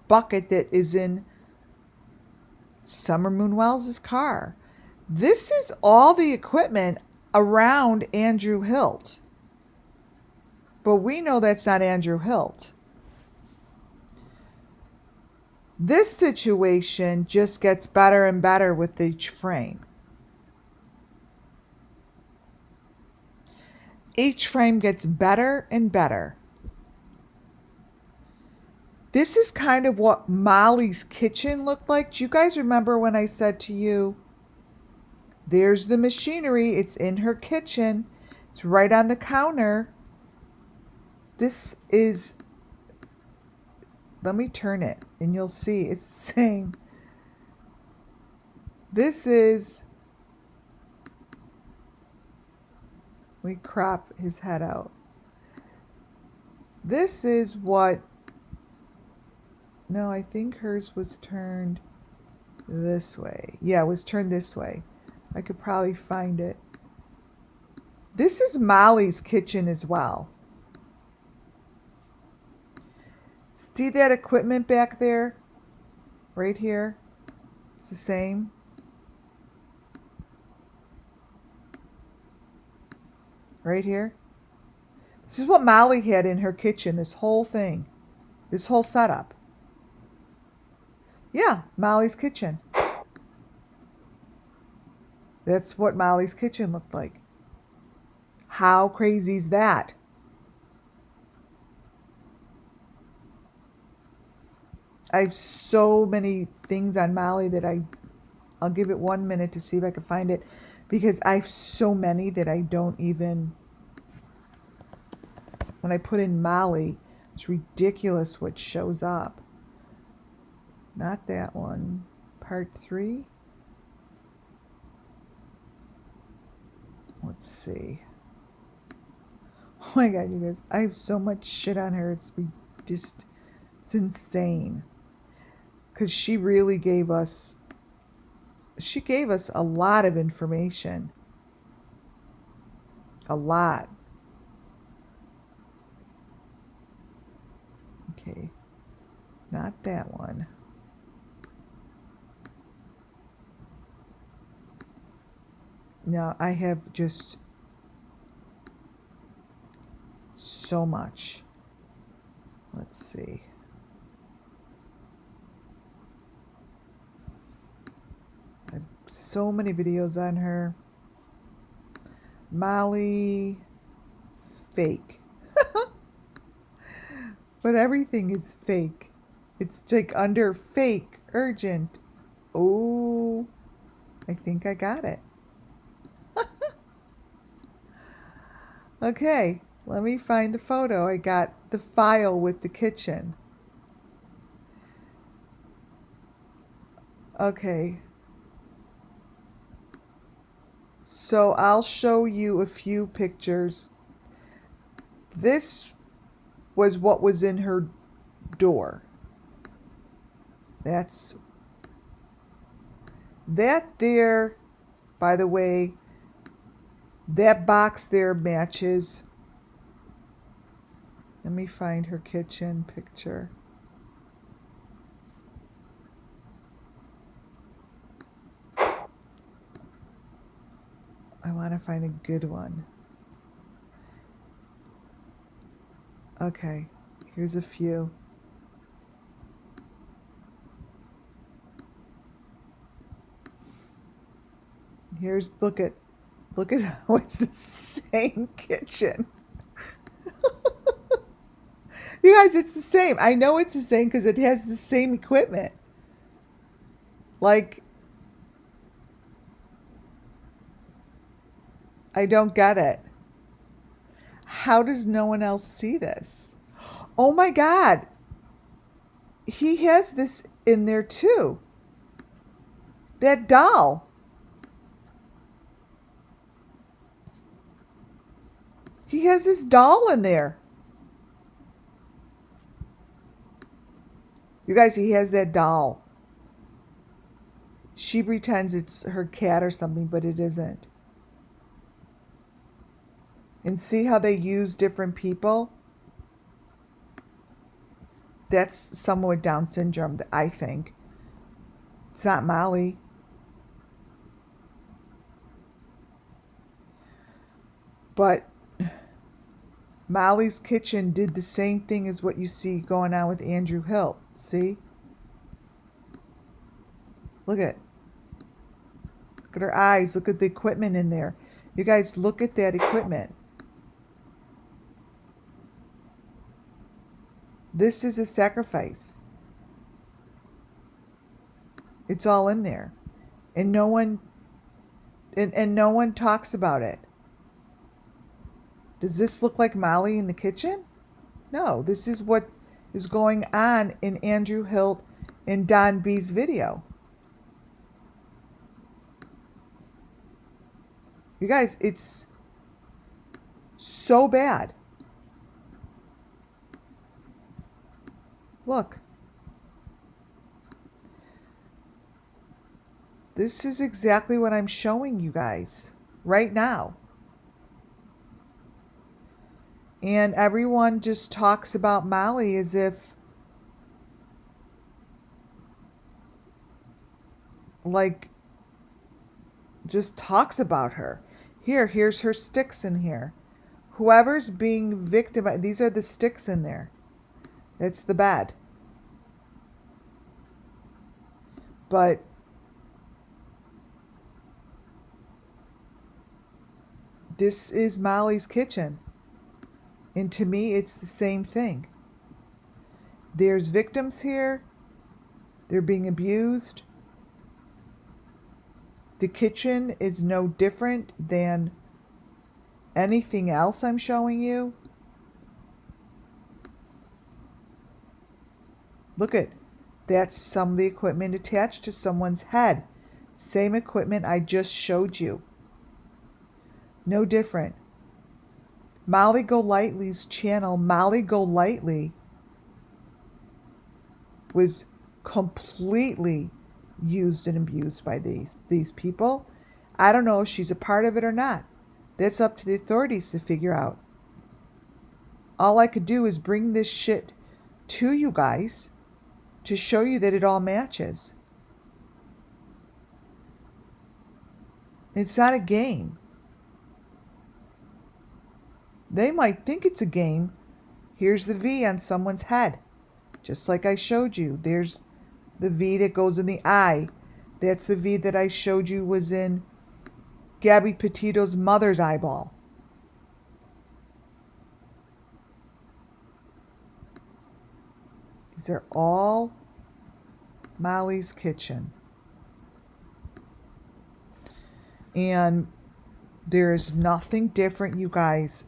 bucket that is in SUMMERWELLS' car. This is all the equipment around Andrew Hilt. But we know that's not Andrew Hilt. This situation just gets better and better with each frame. Each frame gets better and better. This is kind of what Molly's kitchen looked like. Do you guys remember when I said to you, there's the machinery, it's in her kitchen, it's right on the counter. This is let me turn it and you'll see it's saying this is, we crop his head out. This is what, no, I think hers was turned this way. Yeah, it was turned this way. I could probably find it. This is Molly's kitchen as well. See that equipment back there? Right here? It's the same. Right here. This is what Molly had in her kitchen, this whole thing. This whole setup. Yeah, Molly's kitchen. That's what Molly's kitchen looked like. How crazy is that? I have so many things on Molly that I'll give it 1 minute to see if I can find it, because I have so many that I don't even, when I put in Molly, it's ridiculous what shows up. Not that one. Part 3. Let's see. Oh my God, you guys. I have so much shit on her. It's insane. Because she really gave us a lot of information. A lot. Okay. Not that one. Now, I have just so much. Let's see. I have so many videos on her. Molly, fake. But everything is fake. It's like under fake, urgent. Oh, I think I got it. Okay, let me find the photo. I got the file with the kitchen. Okay. So I'll show you a few pictures. This was what was in her door. That there, by the way, that box there matches. Let me find her kitchen picture. I want to find a good one. Okay, here's a few. Here's, look at how it's the same kitchen. You guys, it's the same. I know it's the same because it has the same equipment. Like, I don't get it. How does no one else see this? Oh my God. He has this in there too. That doll. He has this doll in there. You guys, he has that doll. She pretends it's her cat or something, but it isn't. And see how they use different people? That's someone with Down syndrome, I think. It's not Molly. But Molly's kitchen did the same thing as what you see going on with Andrew Hill. See? Look at her eyes. Look at the equipment in there. You guys, look at that equipment. This is a sacrifice. It's all in there. And no one talks about it. Does this look like Molly in the kitchen? No, this is what is going on in Andrew Hilt and Don B's video. You guys, it's so bad. Look. This is exactly what I'm showing you guys right now. And everyone just talks about Molly as if, like, just talks about her. Here's her sticks in here. Whoever's being victimized, these are the sticks in there. It's the bed. But this is Molly's kitchen. And to me, it's the same thing. There's victims here. They're being abused. The kitchen is no different than anything else I'm showing you. Look at, that's some of the equipment attached to someone's head. Same equipment I just showed you. No different. Molly Golightly's channel, Molly Golightly, was completely used and abused by these people. I don't know if she's a part of it or not. That's up to the authorities to figure out. All I could do is bring this shit to you guys to show you that it all matches. It's not a game. They might think it's a game. Here's the V on someone's head. Just like I showed you. There's the V that goes in the eye. That's the V that I showed you was in Gabby Petito's mother's eyeball. These are all Molly's kitchen. And there is nothing different, you guys,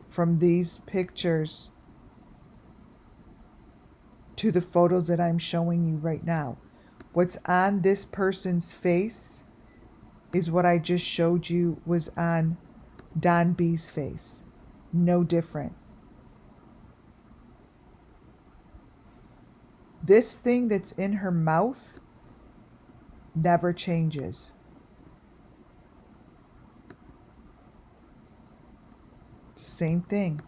from these pictures to the photos that I'm showing you right now. What's on this person's face is what I just showed you was on Don B's face. No different. This thing that's in her mouth never changes. Same thing.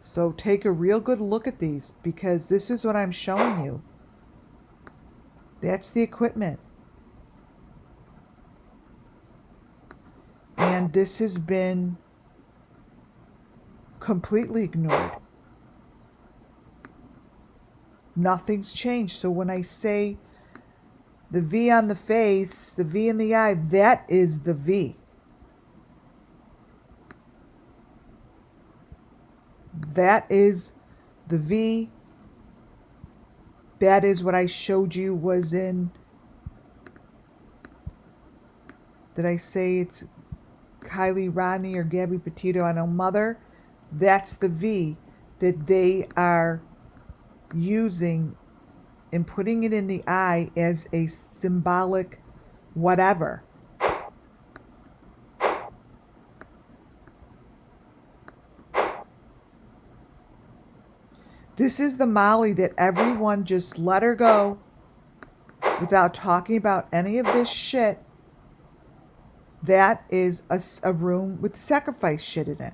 So take a real good look at these, because this is what I'm showing you. That's the equipment. And this has been completely ignored. Nothing's changed. So when I say the V on the face, the V in the eye, that is the V. That is the V. That is what I showed you was in, did I say it's Kylie Rodney or Gabby Petito on a mother? That's the V that they are using and putting it in the eye as a symbolic whatever. This is the Molly that everyone just let her go without talking about any of this shit. That is a room with sacrifice shit in it.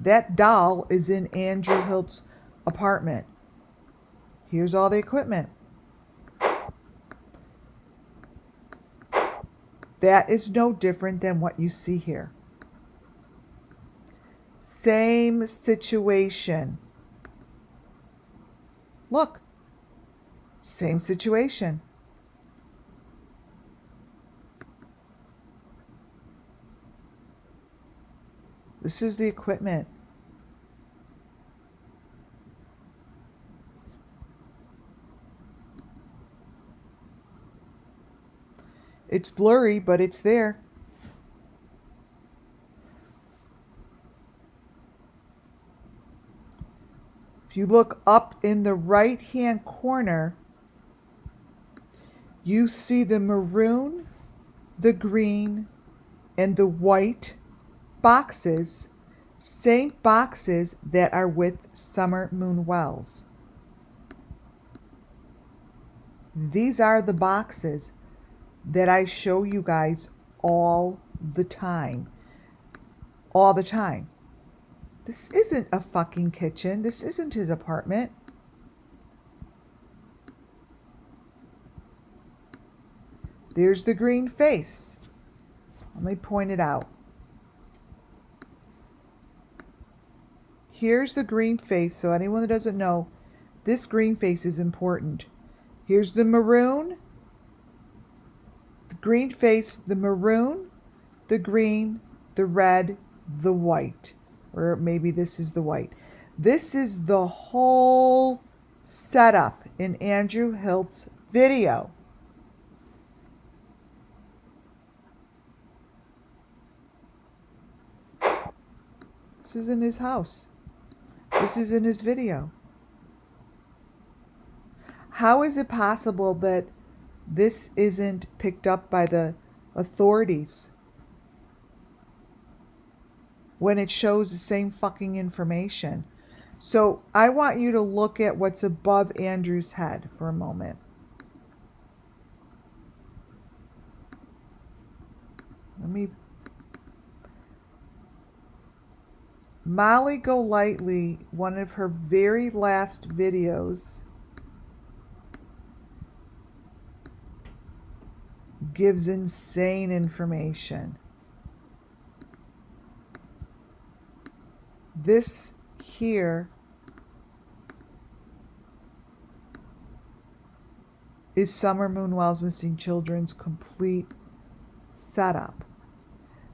That doll is in Andrew Hilt's apartment. Here's all the equipment. That is no different than what you see here. Same situation. Look. Same situation. This is the equipment. It's blurry, but it's there. If you look up in the right-hand corner, you see the maroon, the green, and the white boxes, same boxes that are with Summer Moon Wells. These are the boxes that I show you guys all the time. All the time. This isn't a fucking kitchen. This isn't his apartment. There's the green face. Let me point it out. Here's the green face. So anyone that doesn't know, this green face is important. Here's the maroon, the green face, the maroon, the green, the red, the white. Or maybe this is the white. This is the whole setup in Andrew Hilt's video. This is in his house. This is in his video. How is it possible that this isn't picked up by the authorities when it shows the same fucking information? So I want you to look at what's above Andrew's head for a moment. Molly Golightly, one of her very last videos, gives insane information. This here is Summer Moon Wells Missing Children's complete setup.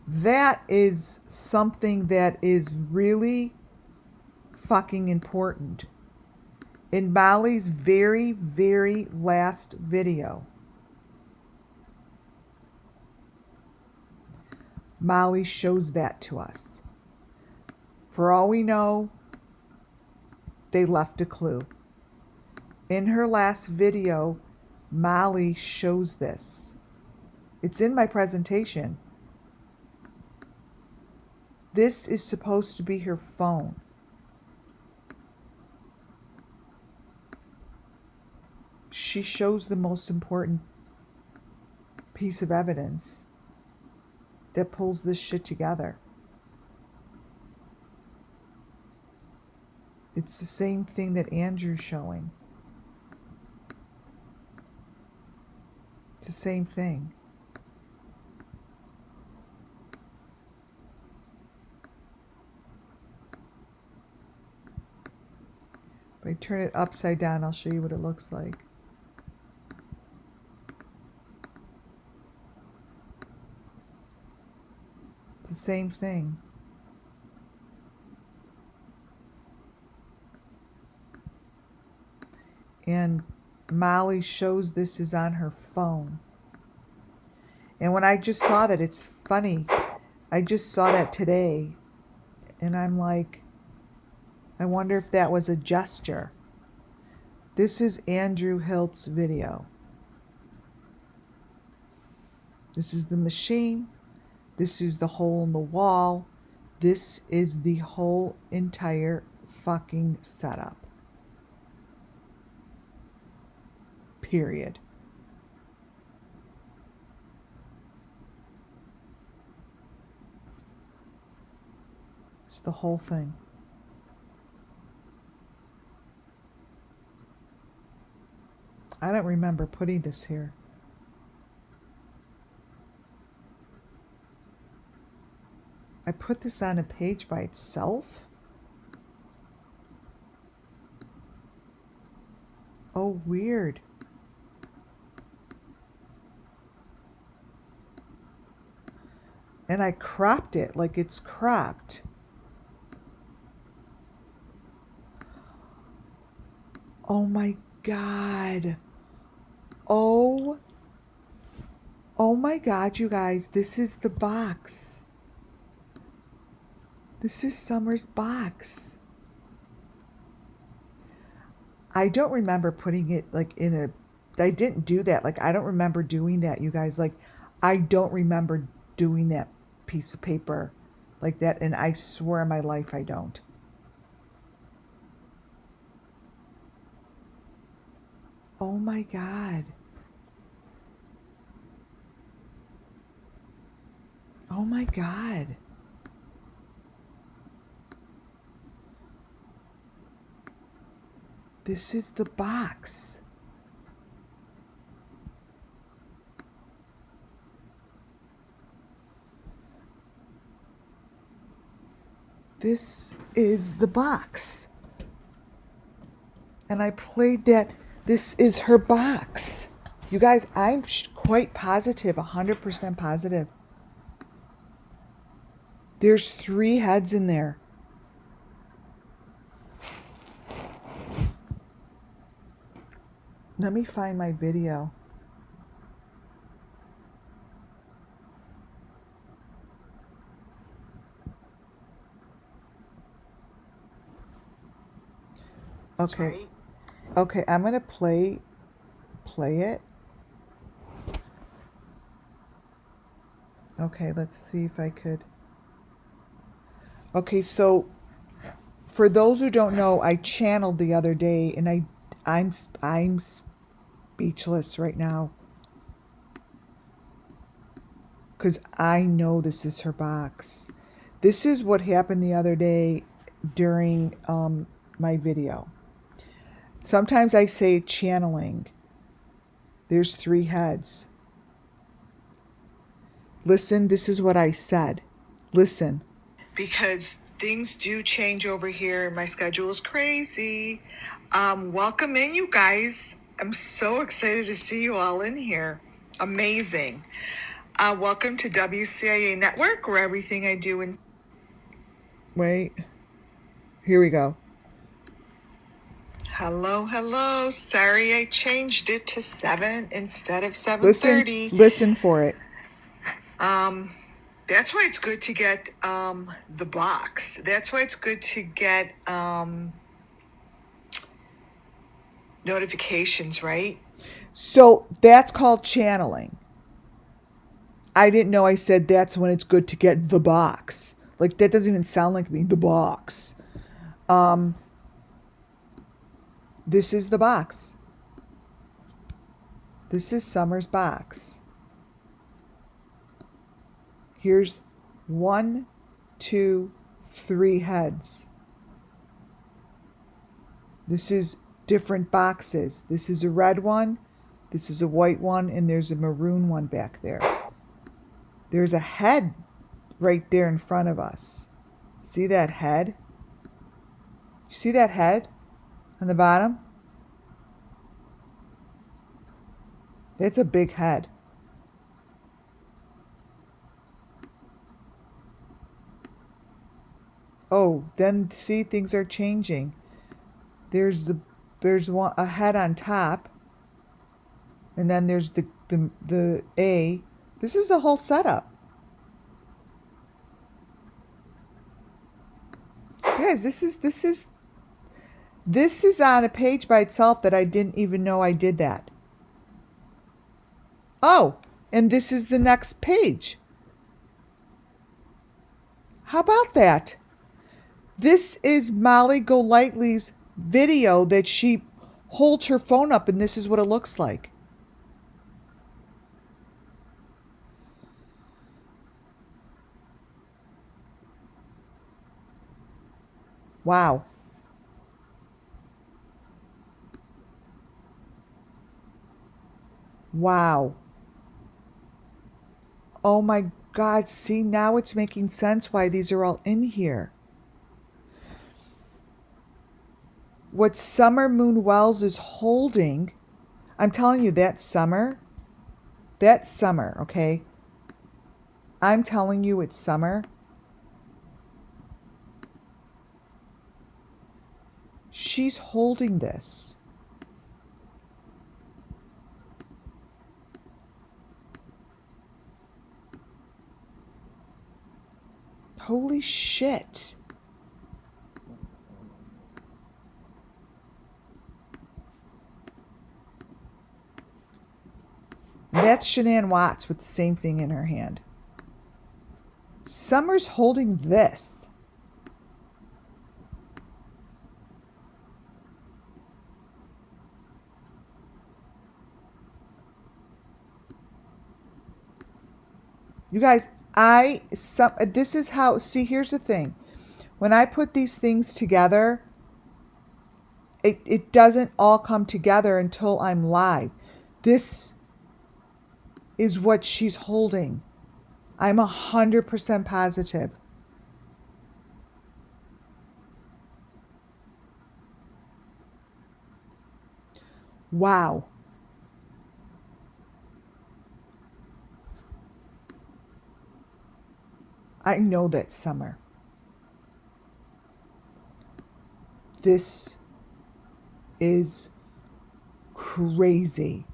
That is something that is really fucking important. In Molly's very, very last video, Molly shows that to us. For all we know, they left a clue. In her last video, Molly shows this. It's in my presentation. This is supposed to be her phone. She shows the most important piece of evidence that pulls this shit together. It's the same thing that Andrew's showing. It's the same thing. If I turn it upside down, I'll show you what it looks like. It's the same thing. And Molly shows this is on her phone. And when I just saw that, it's funny. I just saw that today. And I'm like, I wonder if that was a gesture. This is Andrew Hilt's video. This is the machine. This is the hole in the wall. This is the whole entire fucking setup. Period. It's the whole thing. I don't remember putting this here. I put this on a page by itself? Oh, weird. And I cropped it like it's cropped. Oh my God. Oh Oh my God, you guys, this is the box. This is Summer's box. I don't remember putting it like in a, I didn't do that. Like, I don't remember doing that, you guys. Like, I don't remember doing that piece of paper like that. And I swear on my life I don't. Oh my God. Oh my God. This is the box. This is the box. And I played that. This is her box. You guys, I'm quite positive, 100% positive. There's 3 heads in there. Let me find my video. Okay. Right. Okay, I'm going to play it. Okay, let's see if I could. Okay, so for those who don't know, I channeled the other day and I'm speechless right now. Cuz I know this is her box. This is what happened the other day during my video. Sometimes I say channeling. There's 3 heads. Listen, this is what I said. Listen. Because things do change over here. My schedule is crazy. Welcome in, you guys. I'm so excited to see you all in here. Amazing. Welcome to WCIA Network, where everything I do in... Wait. Here we go. Hello, hello. Sorry I changed it to 7 instead of 7:30. Listen for it. That's why it's good to get the box. That's why it's good to get notifications, right? So that's called channeling. I didn't know I said that's when it's good to get the box. Like, that doesn't even sound like me, the box. This is the box. This is Summer's box. Here's 1, 2, 3 heads. This is different boxes. This is a red one, this is a white one, and there's a maroon one back there. There's a head right there in front of us. See that head? You see that head on the bottom? It's a big head. Oh, then see, things are changing. There's a head on top, and then there's the A. This is the whole setup. Guys, this is on a page by itself that I didn't even know I did that. Oh, and this is the next page. How about that? This is Molly Golightly's video that she holds her phone up, and this is what it looks like. Wow. Wow. Oh my God, see, now it's making sense why these are all in here. What SUMMERWELLS is holding, I'm telling you, that's Summer, okay? I'm telling you it's Summer. She's holding this. Holy shit. That's Shanann Watts with the same thing in her hand. Summer's holding this. You guys, this is how, see, here's the thing. When I put these things together, it doesn't all come together until I'm live. This is what she's holding. I'm 100% positive. Wow. I know that's Summer. This is crazy.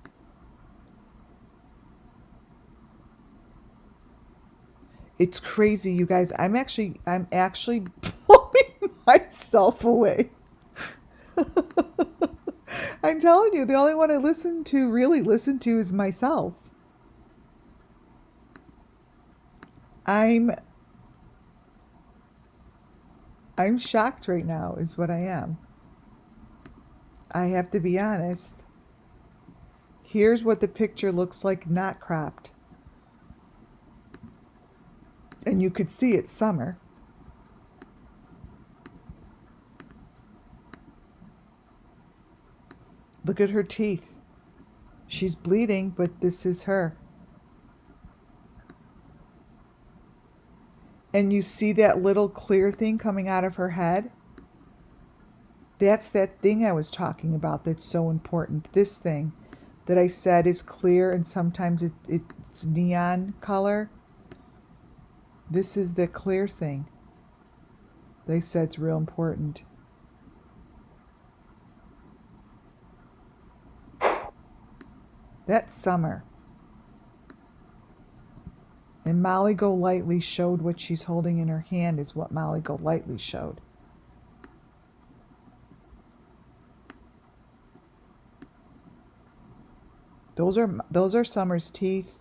It's crazy, you guys. I'm actually blowing myself away. I'm telling you, the only one I really listen to is myself. I'm shocked right now is what I am. I have to be honest. Here's what the picture looks like not cropped. And you could see it's Summer. Look at her teeth. She's bleeding, but this is her. And you see that little clear thing coming out of her head? That's that thing I was talking about that's so important. This thing that I said is clear and sometimes it's neon color. This is the clear thing. They said it's real important. That's Summer. And Molly Golightly showed what she's holding in her hand is what Molly Golightly showed. Those are Summer's teeth.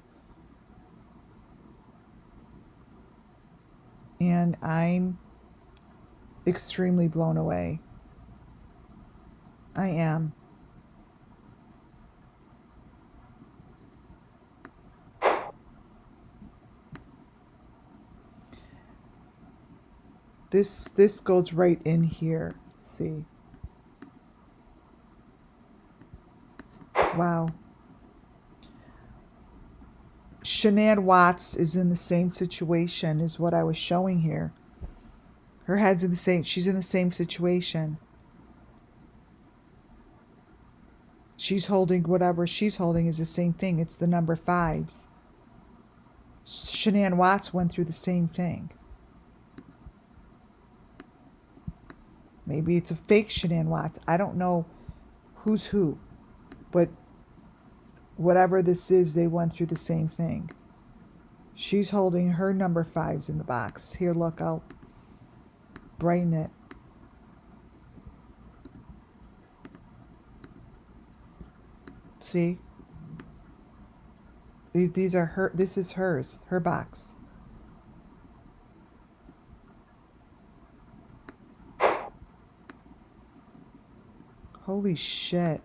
And I'm extremely blown away. I am. This goes right in here. See? Wow. Shanann Watts is in the same situation as what I was showing here. Her head's in the same, she's in the same situation. She's holding whatever she's holding is the same thing. It's the number 5s. Shanann Watts went through the same thing. Maybe it's a fake Shanann Watts. I don't know who's who. But whatever this is, they went through the same thing. She's holding her number 5s in the box. Here, look, I'll brighten it. See? These are her, this is hers, her box. Holy shit.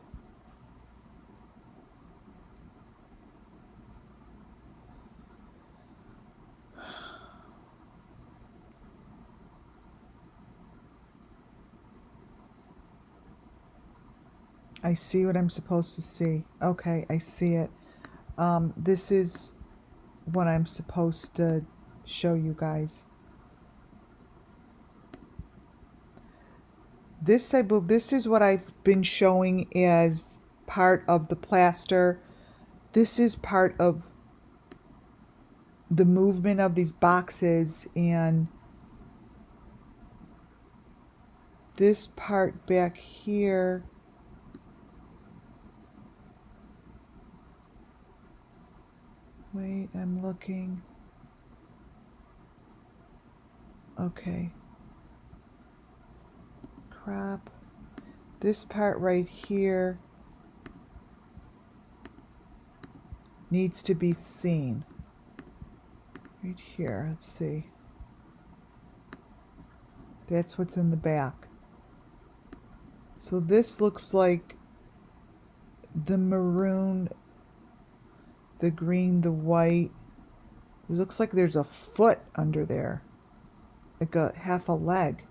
I see what I'm supposed to see. Okay, I see it. This is what I'm supposed to show you guys. This is what I've been showing as part of the plaster. This is part of the movement of these boxes, and this part back here wait, I'm looking. Okay. Crop. This part right here needs to be seen. Right here, let's see. That's what's in the back. So this looks like the maroon, the green, the white. It looks like there's a foot under there, like a half a leg,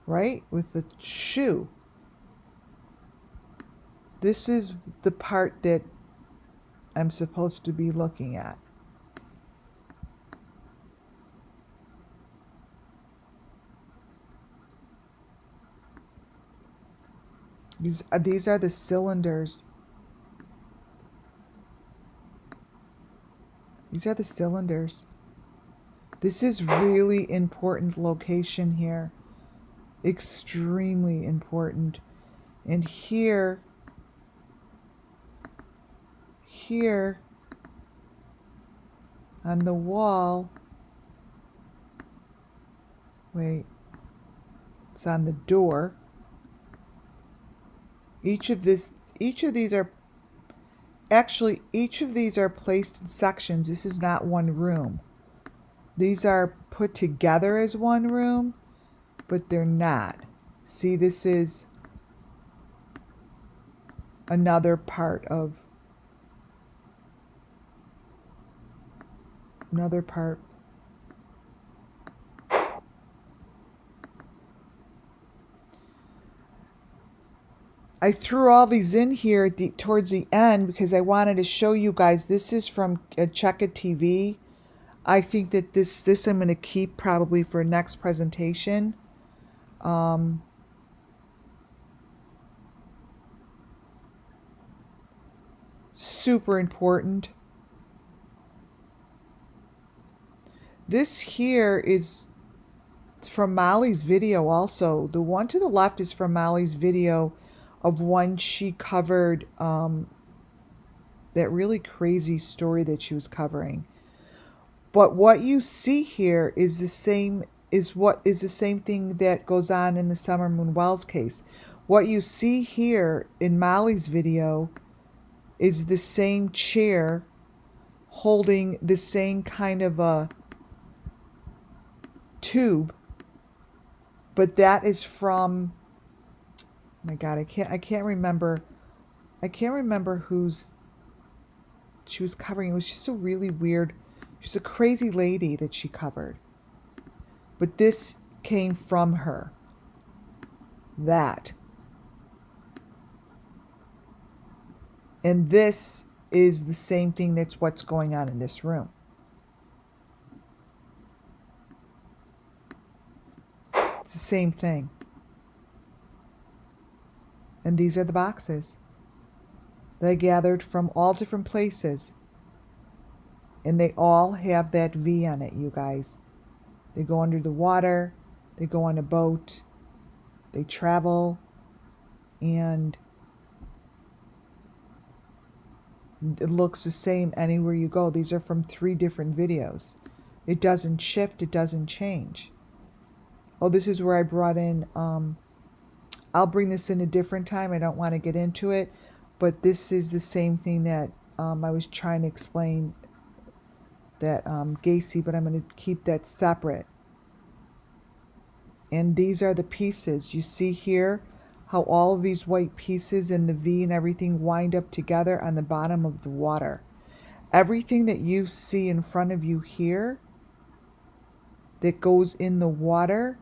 right? With the shoe. This is the part that I'm supposed to be looking at. These are the cylinders. These are the cylinders. This is really important location here. Extremely important. And here on the wall, wait, it's on the door. Each of these are placed in sections. This is not one room. These are put together as one room, but they're not. See, this is another part. I threw all these in here towards the end because I wanted to show you guys. This is from Checka TV. I think that this I'm going to keep probably for next presentation. Super important. This here is from Molly's video also. The one to the left is from Molly's video of one she covered, that really crazy story that she was covering. But what you see here is the same thing that goes on in the SUMMERWELLS case. What you see here in Molly's video is the same chair holding the same kind of a tube, but that is from, oh my God, I can't remember who's she was covering. It was just a really weird, she's a crazy lady that she covered. But this came from her. That. And this is the same thing. That's what's going on in this room. It's the same thing. And these are the boxes. They gathered from all different places. And they all have that V on it, you guys. They go under the water. They go on a boat. They travel. And it looks the same anywhere you go. These are from 3 different videos. It doesn't shift. It doesn't change. Oh, this is where I brought in, I'll bring this in a different time. I don't want to get into it. But this is the same thing that I was trying to explain, that Gacy, but I'm going to keep that separate. And these are the pieces. You see here how all of these white pieces and the V and everything wind up together on the bottom of the water. Everything that you see in front of you here that goes in the water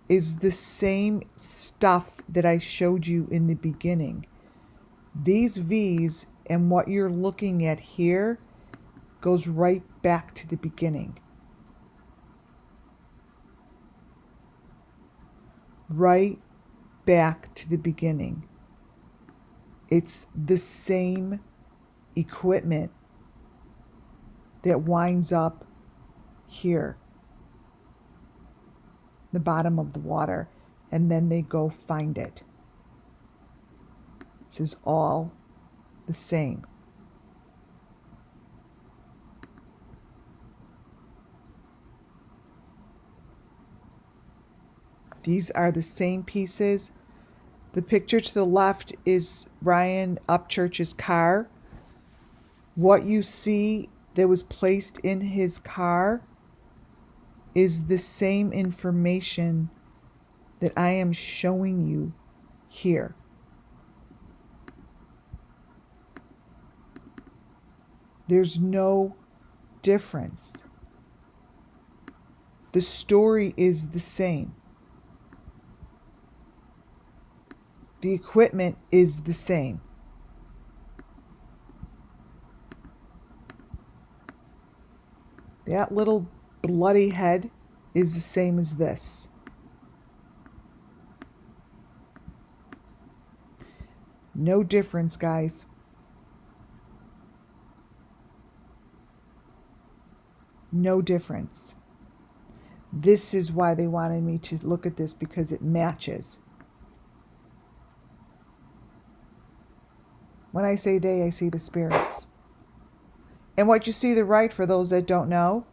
is the same stuff that I showed you in the beginning. These V's and what you're looking at here goes right back to the beginning. Right back to the beginning. It's the same equipment that winds up here, the bottom of the water, and then they go find it. This is all the same. These are the same pieces. The picture to the left is Ryan Upchurch's car. What you see that was placed in his car is the same information that I am showing you here. There's no difference. The story is the same. The equipment is the same. That little bloody head is the same as this. No difference, guys. No difference. This is why they wanted me to look at this, because it matches. When I say they, I see the spirits. And what you see to the right, for those that don't know,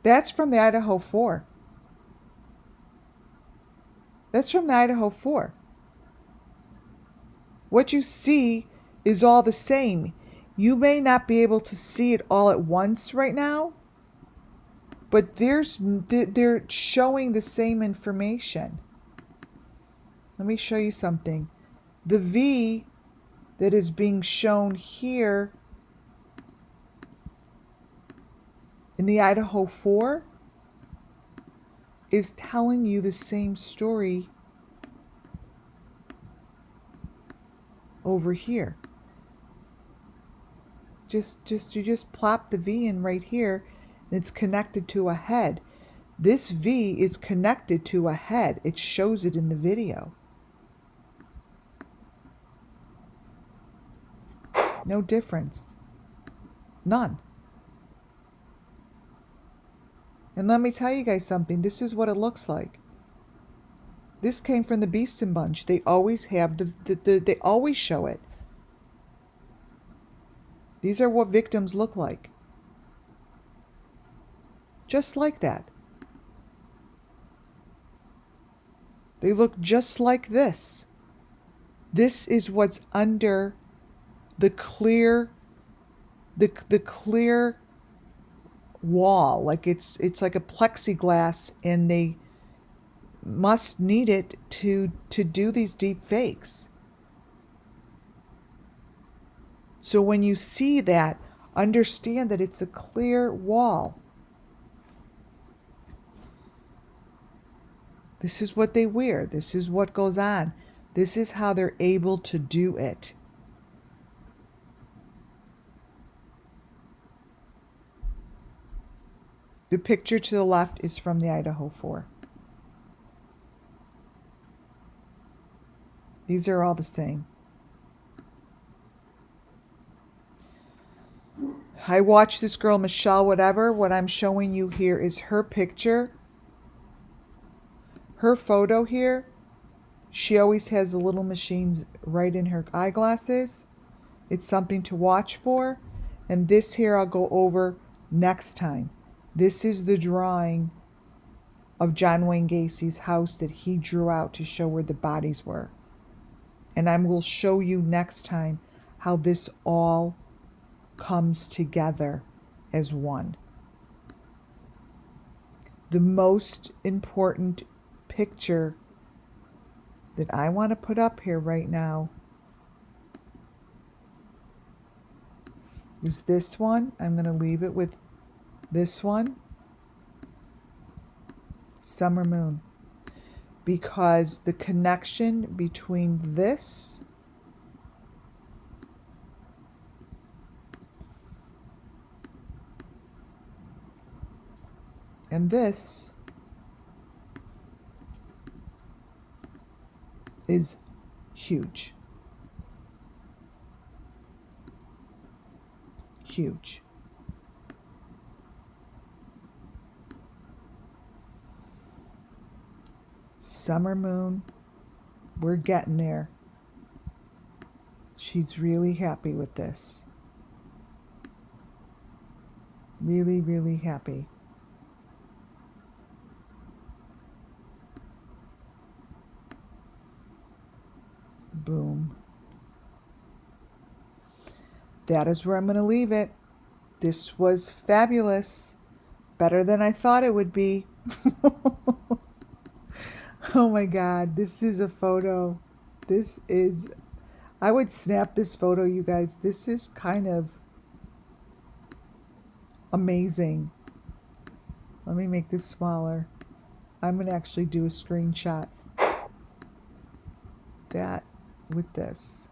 that's from the Idaho 4. That's from the Idaho 4. What you see is all the same. You may not be able to see it all at once right now, but they're showing the same information. Let me show you something. The V that is being shown here in the Idaho 4 is telling you the same story over here. You just plop the V in right here, and it's connected to a head. This V is connected to a head. It shows it in the video. No difference. None. And let me tell you guys something. This is what it looks like. This came from the Beeston Bunch. They always have they always show it. These are what victims look like. Just like that. They look just like this. This is what's under the clear clear wall. Like it's like a plexiglass, and they must need it to do these deep fakes. So when you see that, understand that it's a clear wall. This is what they wear. This is what goes on. This is how they're able to do it. The picture to the left is from the Idaho 4. These are all the same. I watched this girl, Michelle whatever. What I'm showing you here is her picture. Her photo here. She always has the little machines right in her eyeglasses. It's something to watch for. And this here I'll go over next time. This is the drawing of John Wayne Gacy's house that he drew out to show where the bodies were. And I will show you next time how this all comes together as one. The most important picture that I want to put up here right now is this one. I'm going to leave it with this one, Summer Moon, because the connection between this and this is huge. Huge. Summer Moon, we're getting there. She's really happy with this. Really, really happy. Boom. That is where I'm going to leave it. This was fabulous. Better than I thought it would be. Oh my God, this is a photo. I would snap this photo, you guys. This is kind of amazing. Let me make this smaller. I'm going to actually do a screenshot. That with this.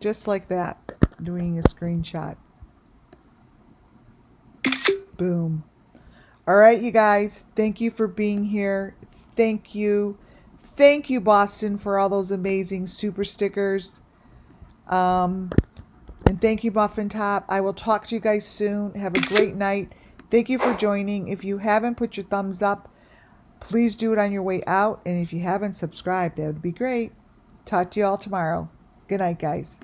Just like that, doing a screenshot. Boom. All right, you guys, thank you for being here. Thank you. Thank you, Boston, for all those amazing super stickers. And thank you, Muffin Top. I will talk to you guys soon. Have a great night. Thank you for joining. If you haven't put your thumbs up, please do it on your way out. And if you haven't subscribed, that would be great. Talk to you all tomorrow. Good night, guys.